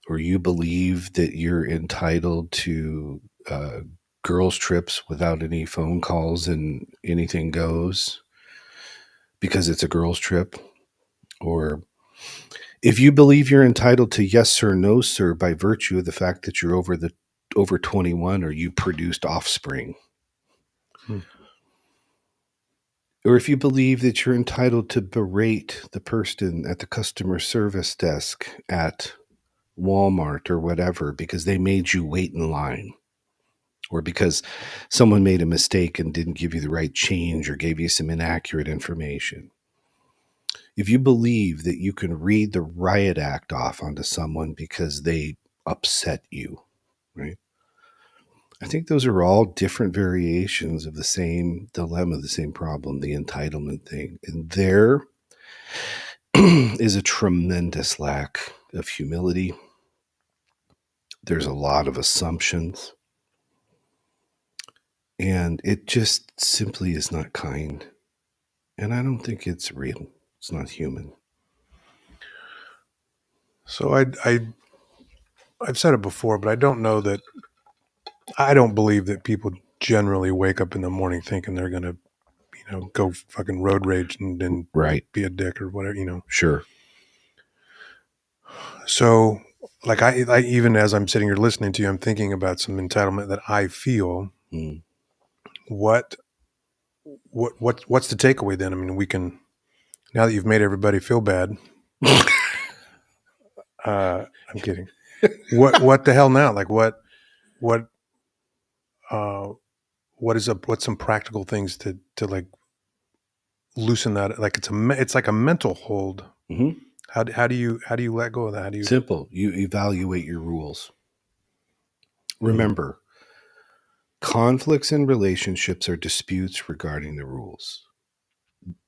or you believe that you're entitled to girls' trips without any phone calls and anything goes because it's a girls' trip, or if you believe you're entitled to yes sir, no sir by virtue of the fact that you're over 21 or you produced offspring, Mm. or if you believe that you're entitled to berate the person at the customer service desk at Walmart or whatever because they made you wait in line, or because someone made a mistake and didn't give you the right change or gave you some inaccurate information. If you believe that you can read the riot act off onto someone because they upset you, right? I think those are all different variations of the same dilemma, the same problem, the entitlement thing. And there is a tremendous lack of humility. There's a lot of assumptions, and it just simply is not kind. And I don't think it's real. It's not human. So I've said it before, but I don't know that I don't believe that people generally wake up in the morning thinking they're going to, go fucking road rage and Right. be a dick or whatever. Sure. So, like I even as I'm sitting here listening to you, I'm thinking about some entitlement that I feel. Mm. What what's the takeaway then? I mean, we can now that you've made everybody feel bad. I'm kidding. What the hell now? Like what uh what's some practical things to like loosen that? Like it's like a mental hold. Hmm. How do you let go of that? How do you? Simple. You evaluate your rules. Mm, Remember, conflicts in relationships are disputes regarding the rules.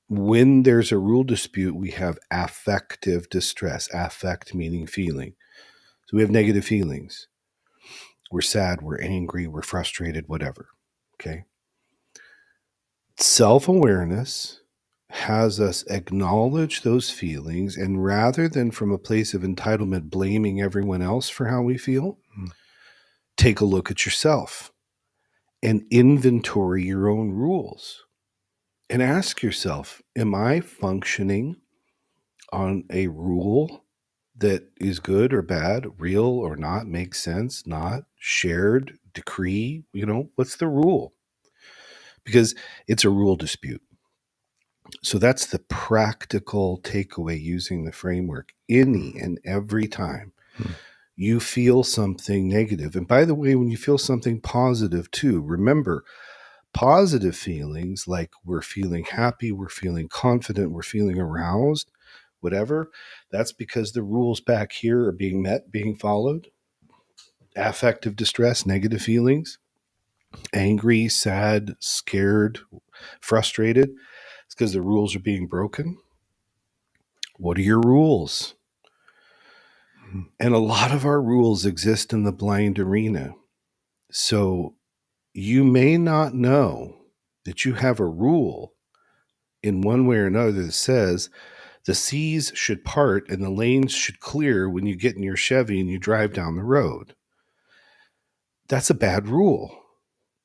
When there's a rule dispute, we have affective distress. Affect meaning feeling. So we have negative feelings. We're sad, we're angry, we're frustrated, whatever. Okay. Self awareness has us acknowledge those feelings, and rather than from a place of entitlement blaming everyone else for how we feel, take a look at yourself and inventory your own rules and ask yourself, am I functioning on a rule that is good or bad, real or not, makes sense, not shared, decree? What's the rule? Because it's a rule dispute. So that's the practical takeaway using the framework. Any and every time you feel something negative, and by the way, when you feel something positive too, remember positive feelings like we're feeling happy, we're feeling confident, we're feeling aroused, whatever, that's because the rules back here are being met, being followed. Affective distress, negative feelings, angry, sad, scared, frustrated, it's because the rules are being broken. What are your rules? And a lot of our rules exist in the blind arena. So you may not know that you have a rule in one way or another that says the seas should part and the lanes should clear when you get in your Chevy and you drive down the road. That's a bad rule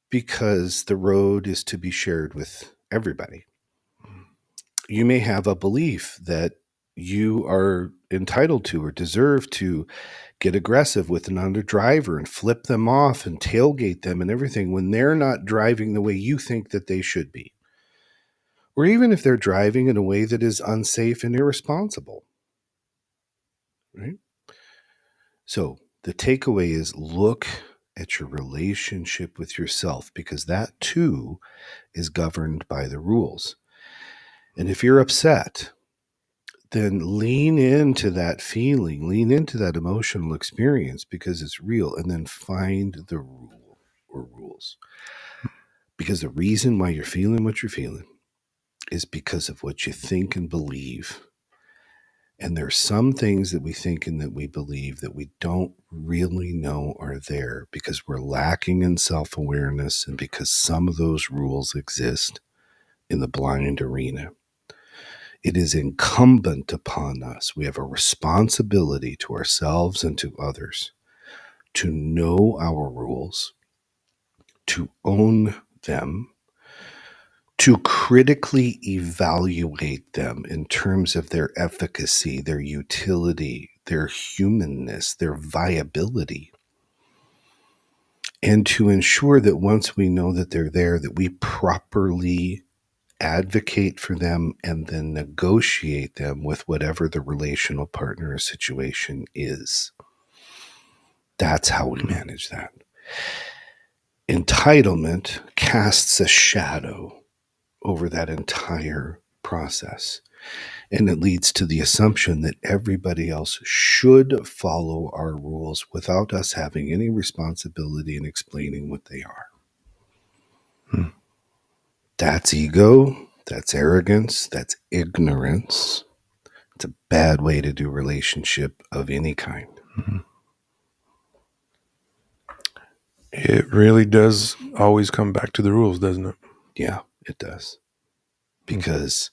because the road is to be shared with everybody. You may have a belief that you are entitled to or deserve to get aggressive with another driver and flip them off and tailgate them and everything when they're not driving the way you think that they should be. Or even if they're driving in a way that is unsafe and irresponsible, right? So the takeaway is look at your relationship with yourself because that too is governed by the rules. And if you're upset, then lean into that feeling, lean into that emotional experience because it's real, and then find the rule or rules. Because the reason why you're feeling what you're feeling is because of what you think and believe. And there's some things that we think and that we believe that we don't really know are there because we're lacking in self-awareness and because some of those rules exist in the blind arena. It is incumbent upon us. We have a responsibility to ourselves and to others to know our rules, to own them, to critically evaluate them in terms of their efficacy, their utility, their humanness, their viability, and to ensure that once we know that they're there, that we properly advocate for them and then negotiate them with whatever the relational partner or situation is. That's how we manage that. Entitlement casts a shadow over that entire process. And it leads to the assumption that everybody else should follow our rules without us having any responsibility in explaining what they are. That's ego. That's arrogance. That's ignorance. It's a bad way to do relationship of any kind. It really does always come back to the rules, doesn't it? Yeah, it does. Because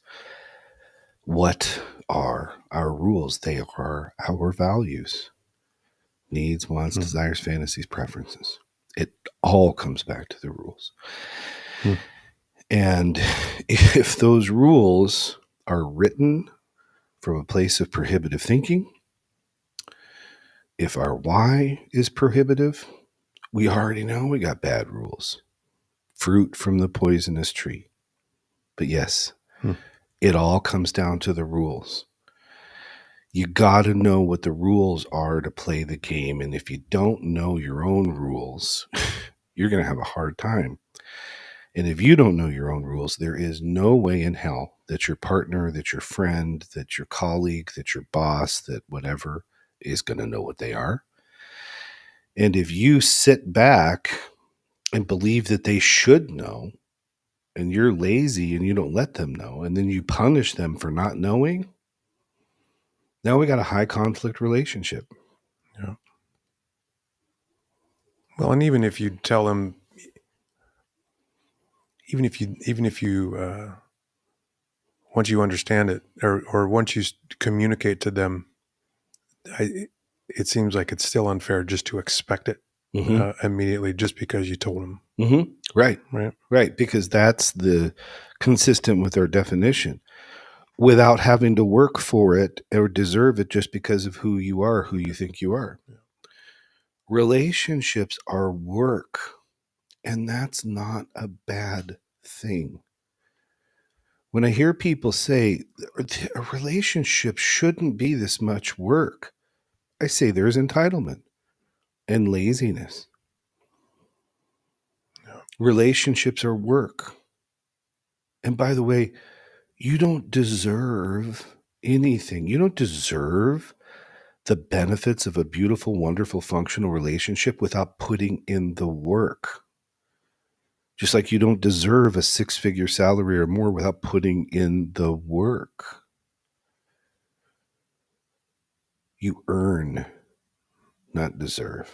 what are our rules? They are our values, needs, wants, desires, fantasies, preferences. It all comes back to the rules. And if those rules are written from a place of prohibitive thinking, if our why is prohibitive, we already know we got bad rules. Fruit from the poisonous tree. But yes, it all comes down to the rules. You got to know what the rules are to play the game. And if you don't know your own rules, you're going to have a hard time. And if you don't know your own rules, there is no way in hell that your partner, that your friend, that your colleague, that your boss, that whatever is going to know what they are. And if you sit back and believe that they should know, and you're lazy and you don't let them know, and then you punish them for not knowing, now we got a high conflict relationship. Yeah. Well, and even if you tell them, even if you once you understand it, or once you communicate to them, it seems like it's still unfair just to expect it Mm-hmm. immediately just because you told them. Mm-hmm. Right. Right. Right. Because that's the consistent with our definition, without having to work for it or deserve it just because of who you are, who you think you are. Yeah. Relationships are work, and that's not a bad thing. When I hear people say a relationship shouldn't be this much work, I say there's entitlement and laziness. Yeah. Relationships are work. And by the way, you don't deserve anything. You don't deserve the benefits of a beautiful, wonderful, functional relationship without putting in the work. Just like you don't deserve a 6-figure salary or more without putting in the work. You earn, not deserve.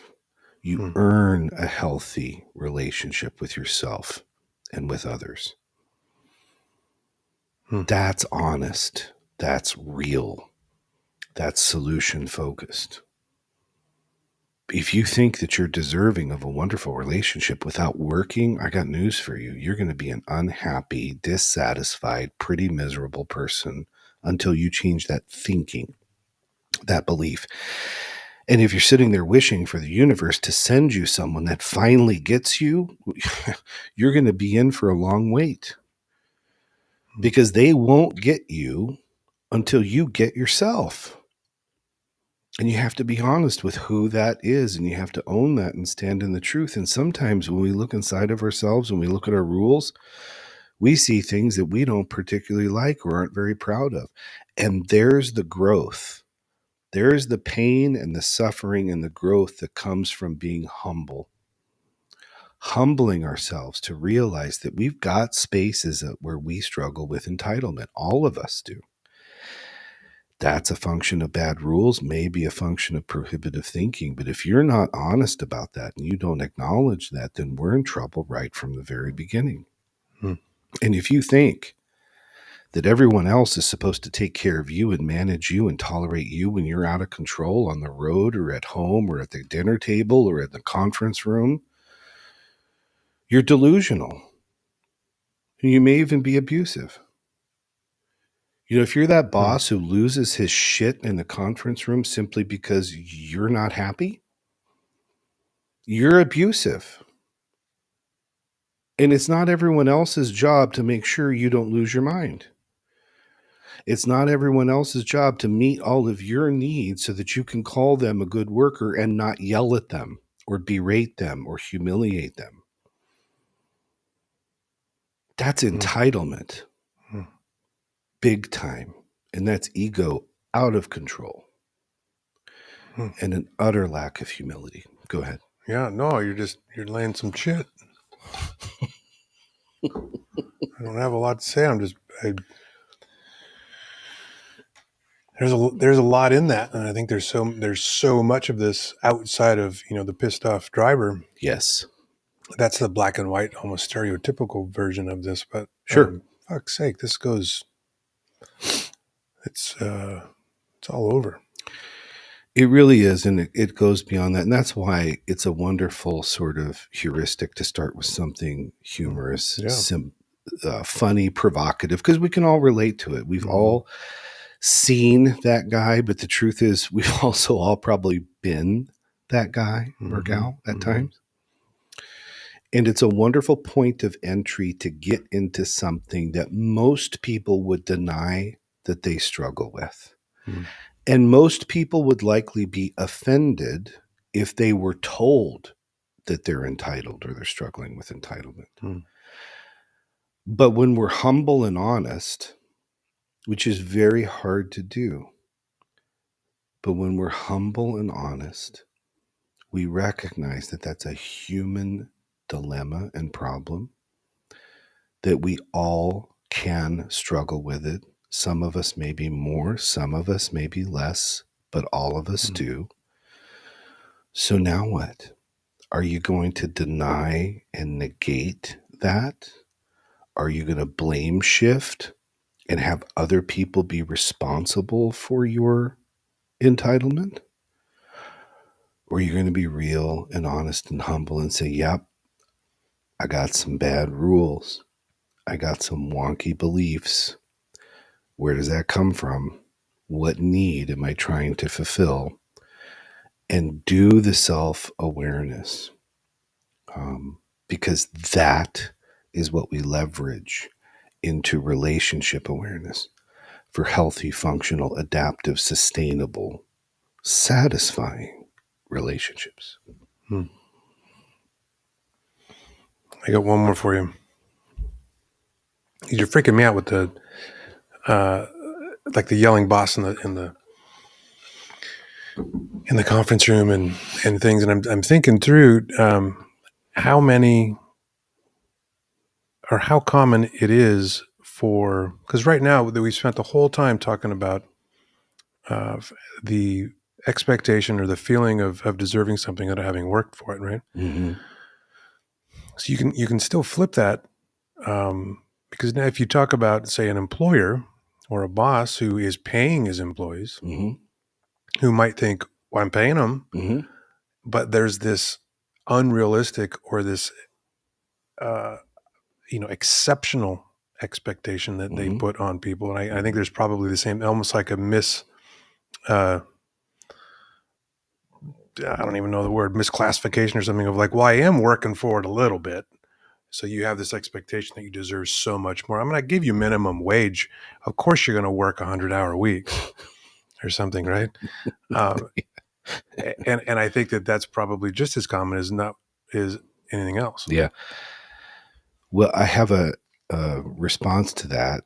You Hmm. earn a healthy relationship with yourself and with others. Hmm. That's honest. That's real. That's solution focused. If you think that you're deserving of a wonderful relationship without working, I got news for you. You're going to be an unhappy, dissatisfied, pretty miserable person until you change that thinking, that belief. And if you're sitting there wishing for the universe to send you someone that finally gets you, you're going to be in for a long wait, because they won't get you until you get yourself. And you have to be honest with who that is, and you have to own that and stand in the truth. And sometimes when we look inside of ourselves, when we look at our rules, we see things that we don't particularly like or aren't very proud of. And there's the growth. There's the pain and the suffering and the growth that comes from being humble. Humbling ourselves to realize that we've got spaces where we struggle with entitlement. All of us do. That's a function of bad rules, maybe a function of prohibitive thinking. But if you're not honest about that and you don't acknowledge that, then we're in trouble right from the very beginning. Hmm. And if you think that everyone else is supposed to take care of you and manage you and tolerate you when you're out of control on the road or at home or at the dinner table or at the conference room, you're delusional. You may even be abusive. You know, if you're that Hmm. boss who loses his shit in the conference room simply because you're not happy, you're abusive. And it's not everyone else's job to make sure you don't lose your mind. It's not everyone else's job to meet all of your needs so that you can call them a good worker and not yell at them or berate them or humiliate them. That's Hmm. entitlement, Hmm. big time. And that's ego out of control Hmm. and an utter lack of humility. Go ahead. Yeah. No, you're laying some shit. I don't have a lot to say. There's a lot in that, and I think there's so much of this outside of the pissed off driver. Yes. That's the black and white, almost stereotypical version of this. But Sure. fuck's sake, this goes. It's it's all over. It really is. And it goes beyond that. And that's why it's a wonderful sort of heuristic to start with something humorous, Yeah. funny, provocative, because we can all relate to it. We've Mm-hmm. all seen that guy, but the truth is, we've also all probably been that guy or Mm-hmm. gal at Mm-hmm. times. And it's a wonderful point of entry to get into something that most people would deny that they struggle with. Mm-hmm. And most people would likely be offended if they were told that they're entitled or they're struggling with entitlement. Mm-hmm. But when we're humble and honest, which is very hard to do, but when we're humble and honest, we recognize that that's a human dilemma and problem that we all can struggle with it. Some of us maybe more, some of us maybe less, but all of us do. So now what? Are you going to deny and negate that? Are you going to blame shift and have other people be responsible for your entitlement? Or are you going to be real and honest and humble and say, yep, I got some bad rules. I got some wonky beliefs. Where does that come from? What need am I trying to fulfill? And do the self awareness, because that is what we leverage into relationship awareness for healthy, functional, adaptive, sustainable, satisfying relationships. I got one more for you. You're freaking me out with the like the yelling boss in the conference room and things, and I'm thinking through how many or how common it is for, because right now that we spent the whole time talking about the expectation or the feeling of deserving something without having worked for it, right? Mm-hmm. So you can still flip that, because now if you talk about, say, an employer or a boss who is paying his employees, Mm-hmm. who might think, well, I'm paying them, Mm-hmm. but there's this unrealistic or this exceptional expectation that they Mm-hmm. put on people, and I think there's probably the same, almost like a uh, I don't even know the word, misclassification or something of like, well, I am working for it a little bit. So you have this expectation that you deserve so much more. I'm going to give you minimum wage. Of course, you're going to work 100-hour weeks or something, right? And I think that that's probably just as common as not is anything else. Yeah. Well, I have a response to that.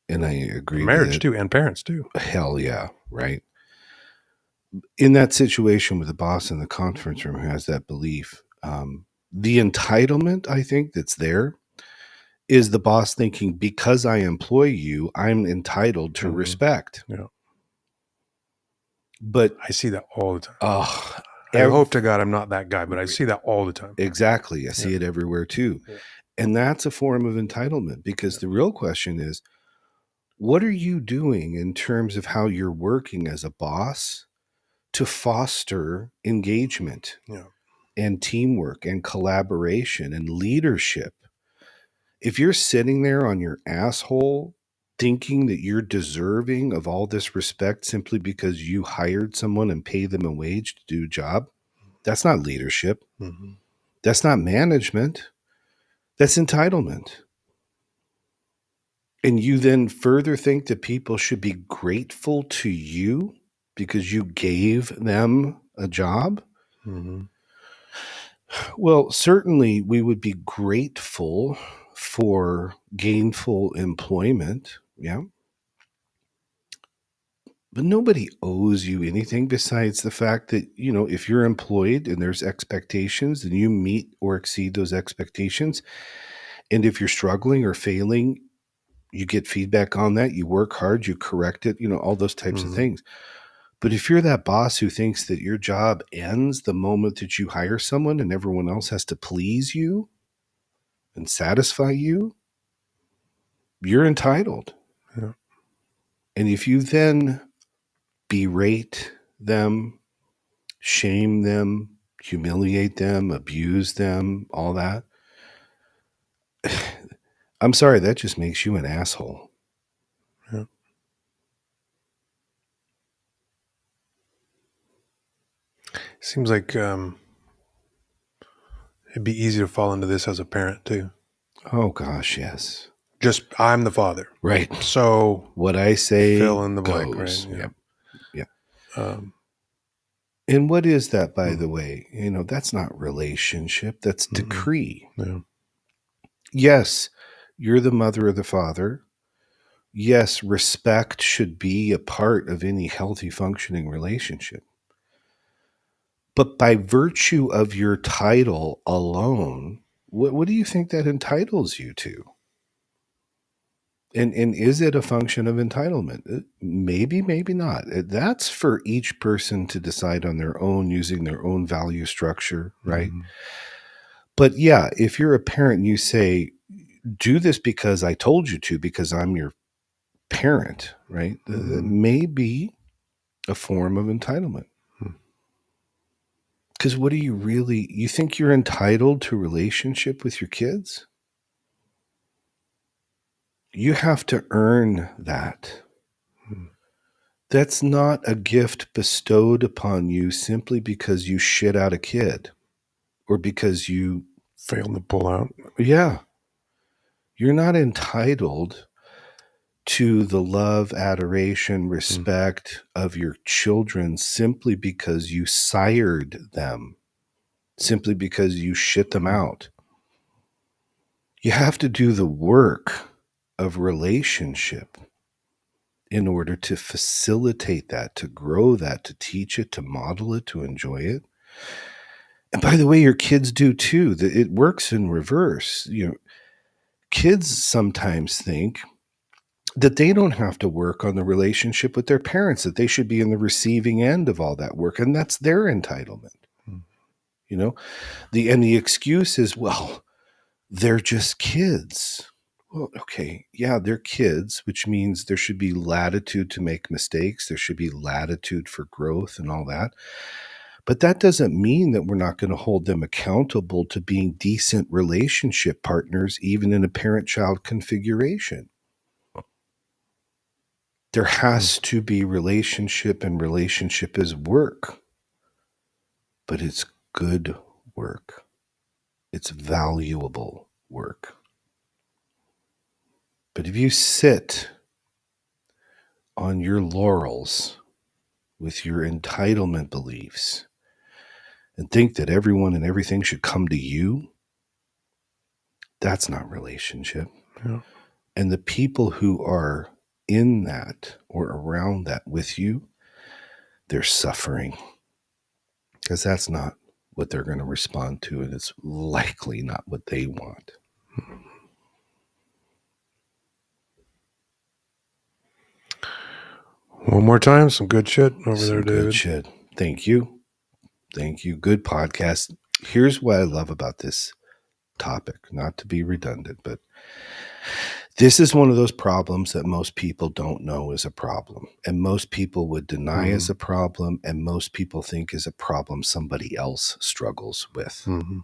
And I agree with Marriage it. too, and parents too. Hell yeah. Right. In that situation with the boss in the conference room who has that belief, the entitlement, I think, that's there is the boss thinking, because I employ you, I'm entitled to respect. Yeah, But I see that all the time. oh, I hope to God I'm not that guy, but I see that all the time. exactly. I see it everywhere too. Yeah. And that's a form of entitlement, because the real question is, what are you doing in terms of how you're working as a boss to foster engagement Yeah. and teamwork and collaboration and leadership? If you're sitting there on your asshole thinking that you're deserving of all this respect simply because you hired someone and pay them a wage to do a job, that's not leadership. Mm-hmm. That's not management. That's entitlement. And you then further think that people should be grateful to you because you gave them a job? Mm-hmm. Well, certainly we would be grateful for gainful employment. Yeah. But nobody owes you anything besides the fact that, if you're employed and there's expectations, then you meet or exceed those expectations. And if you're struggling or failing, you get feedback on that, you work hard, you correct it, all those types of Mm-hmm. things. But if you're that boss who thinks that your job ends the moment that you hire someone and everyone else has to please you and satisfy you, you're entitled. Yeah. And if you then berate them, shame them, humiliate them, abuse them, all that, I'm sorry, that just makes you an asshole. Yeah. Seems like it'd be easy to fall into this as a parent too. Oh gosh, yes. Just I'm the father, Right. so What I say fill in the blank, right? goes. Yeah. Yep. Yeah. Um, And what is that, by mm, the way? That's not relationship, that's mm-mm. decree. Yeah. Yes, you're the mother or the father. Yes, respect should be a part of any healthy, functioning relationship. But by virtue of your title alone, What do you think that entitles you to? And is it a function of entitlement? Maybe, maybe not. That's for each person to decide on their own using their own value structure, right? Mhm. But yeah, if you're a parent and you say, do this because I told you to, because I'm your parent, right? That Mhm. may be a form of entitlement. Hmm. Because what do you think you're entitled to a relationship with your kids? You have to earn that. Hmm. That's not a gift bestowed upon you simply because you shit out a kid or because Failed to pull out. yeah, you're not entitled to the love, adoration, Hmm. respect of your children simply because you sired them, simply because you shit them Hmm. out. You have to do the work of relationship in order to facilitate that, to grow that, to teach it, to model it, to enjoy it. And by the way, your kids do too. It works in reverse. Kids sometimes think that they don't have to work on the relationship with their parents, that they should be in the receiving end of all that work, and that's their entitlement. Hmm. You know, the excuse is, well, they're just kids. Well, okay, yeah, they're kids, which means there should be latitude to make mistakes. There should be latitude for growth and all that. But that doesn't mean that we're not going to hold them accountable to being decent relationship partners, even in a parent child configuration. There Hmm. has to be relationship, and relationship is work, but it's good work. It's valuable work. But if you sit on your laurels with your entitlement beliefs and think that everyone and everything should come to you, that's not relationship. Yeah. And the people who are in that or around that with you, they're suffering because that's not what they're going to respond to. And it's likely not what they want. One more time, some good shit over there, Some good David. shit. Thank you. Thank you. Good podcast. Here's what I love about this topic, not to be redundant, but this is one of those problems that most people don't know is a problem. And most people would deny Hmm. as a problem. And most people think is a problem somebody else struggles with. Hmm.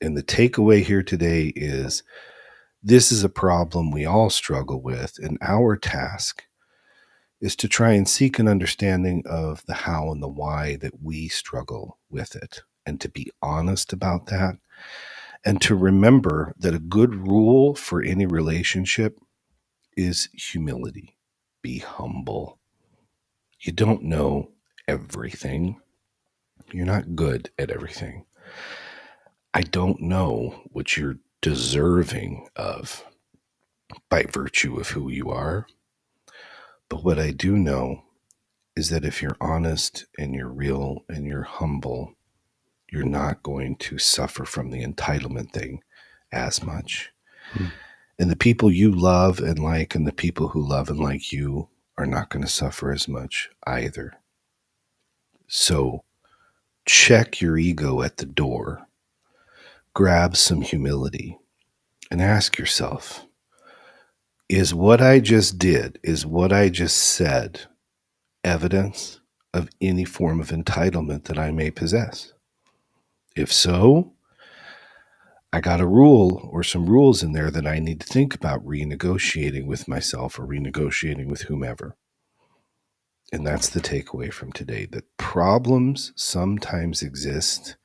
And the takeaway here today is this is a problem we all struggle with. And our task is to try and seek an understanding of the how and the why that we struggle with it. And to be honest about that. And to remember that a good rule for any relationship is humility. Be humble. You don't know everything. You're not good at everything. I don't know what you're deserving of by virtue of who you are. But what I do know is that if you're honest and you're real and you're humble, you're not going to suffer from the entitlement thing as much. Hmm. And the people you love and like, and the people who love and like you are not going to suffer as much either. So check your ego at the door, grab some humility, and ask yourself, is what I just did, is what I just said evidence of any form of entitlement that I may possess? If so, I got a rule or some rules in there that I need to think about renegotiating with myself or renegotiating with whomever. And that's the takeaway from today, that problems sometimes exist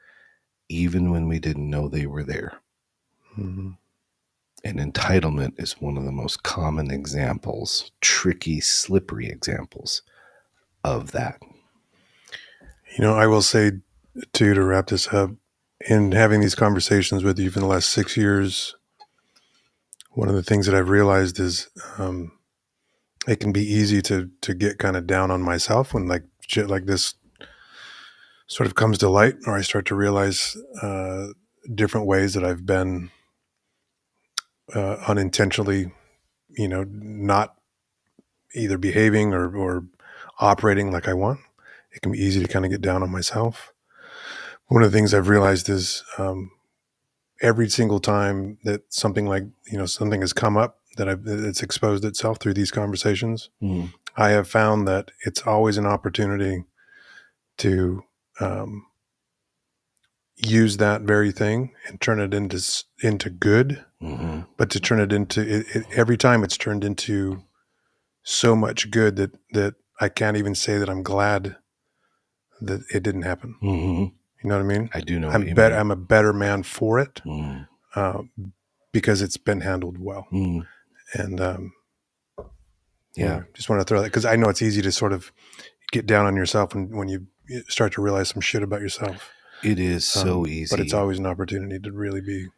even when we didn't know they were there. Hmm. And entitlement is one of the most common examples, tricky, slippery examples of that. I will say to you to wrap this up, in having these conversations with you for the last 6 years, one of the things that I've realized is it can be easy to get kind of down on myself when like shit like this sort of comes to light, or I start to realize different ways that I've been unintentionally, not either behaving or operating like I want. It can be easy to kind of get down on myself. One of the things I've realized is every single time that something like, something has come up it's exposed itself through these conversations, Mm. I have found that it's always an opportunity to use that very thing and turn it into good, Mm-hmm. but to turn it into every time it's turned into so much good that I can't even say that I'm glad that it didn't happen. Mm-hmm. You know what I mean? I do know what you mean. I'm a better man for it, Mm. uh, because it's been handled well. Mm. And Yeah. anyway, just want to throw that because I know it's easy to sort of get down on yourself when you start to realize some shit about yourself. It is so But it's easy. always an opportunity to really be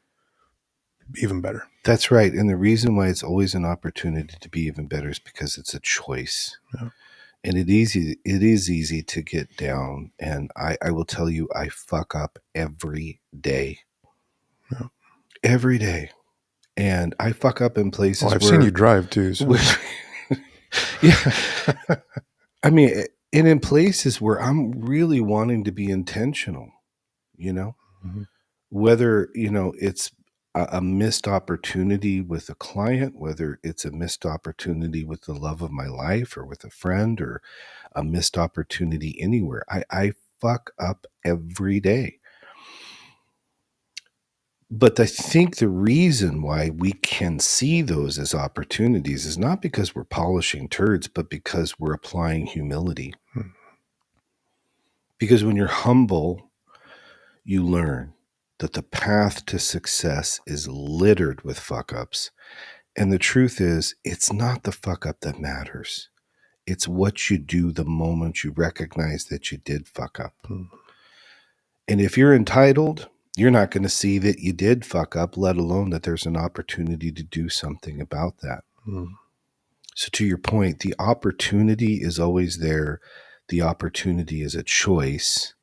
even better. That's right. And the reason why it's always an opportunity to be even better is because it's a choice. Yeah. And it is easy to get down. And I will tell you, I fuck up every day. Yeah. Every day. And I fuck up in places I've where seen you drive too. So. yeah. I mean, and in places where I'm really wanting to be intentional, Mm-hmm. whether, it's a missed opportunity with a client, whether it's a missed opportunity with the love of my life or with a friend or a missed opportunity anywhere. I fuck up every day. But I think the reason why we can see those as opportunities is not because we're polishing turds, but because we're applying humility. Mm-hmm. Because when you're humble, you learn that the path to success is littered with fuck ups. And the truth is, it's not the fuck up that matters. It's what you do the moment you recognize that you did fuck up. Mm-hmm. And if you're entitled, you're not going to see that you did fuck up, let alone that there's an opportunity to do something about that. Mm-hmm. So, to your point, the opportunity is always there. The opportunity is a choice.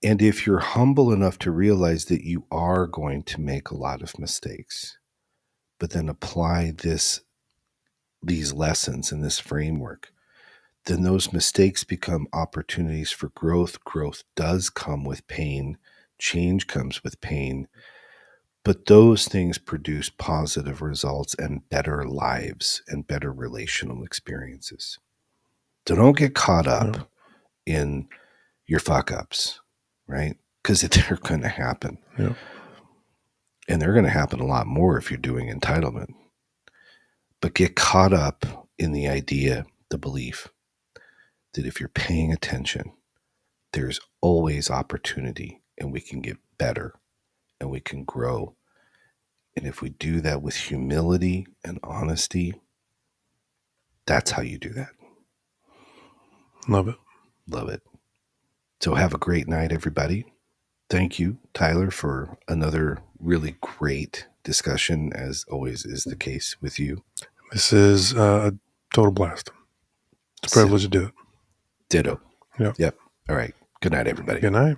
And if you're humble enough to realize that you are going to make a lot of mistakes, but then apply these lessons in this framework, then those mistakes become opportunities for growth. Growth does come with pain. Change comes with pain. But those things produce positive results and better lives and better relational experiences. So don't get caught Yeah. up in your fuck ups, right? Because they're going to happen. Yeah. And they're going to happen a lot more if you're doing entitlement. But get caught up in the idea, the belief that if you're paying attention, there's always opportunity and we can get better and we can grow. And if we do that with humility and honesty, that's how you do that. Love it. Love it. So have a great night, everybody. Thank you, Tyler, for another really great discussion, as always is the case with you. This is a total blast. It's a privilege to do it. Ditto. Yeah. Yep. All right. Good night, everybody. Good night.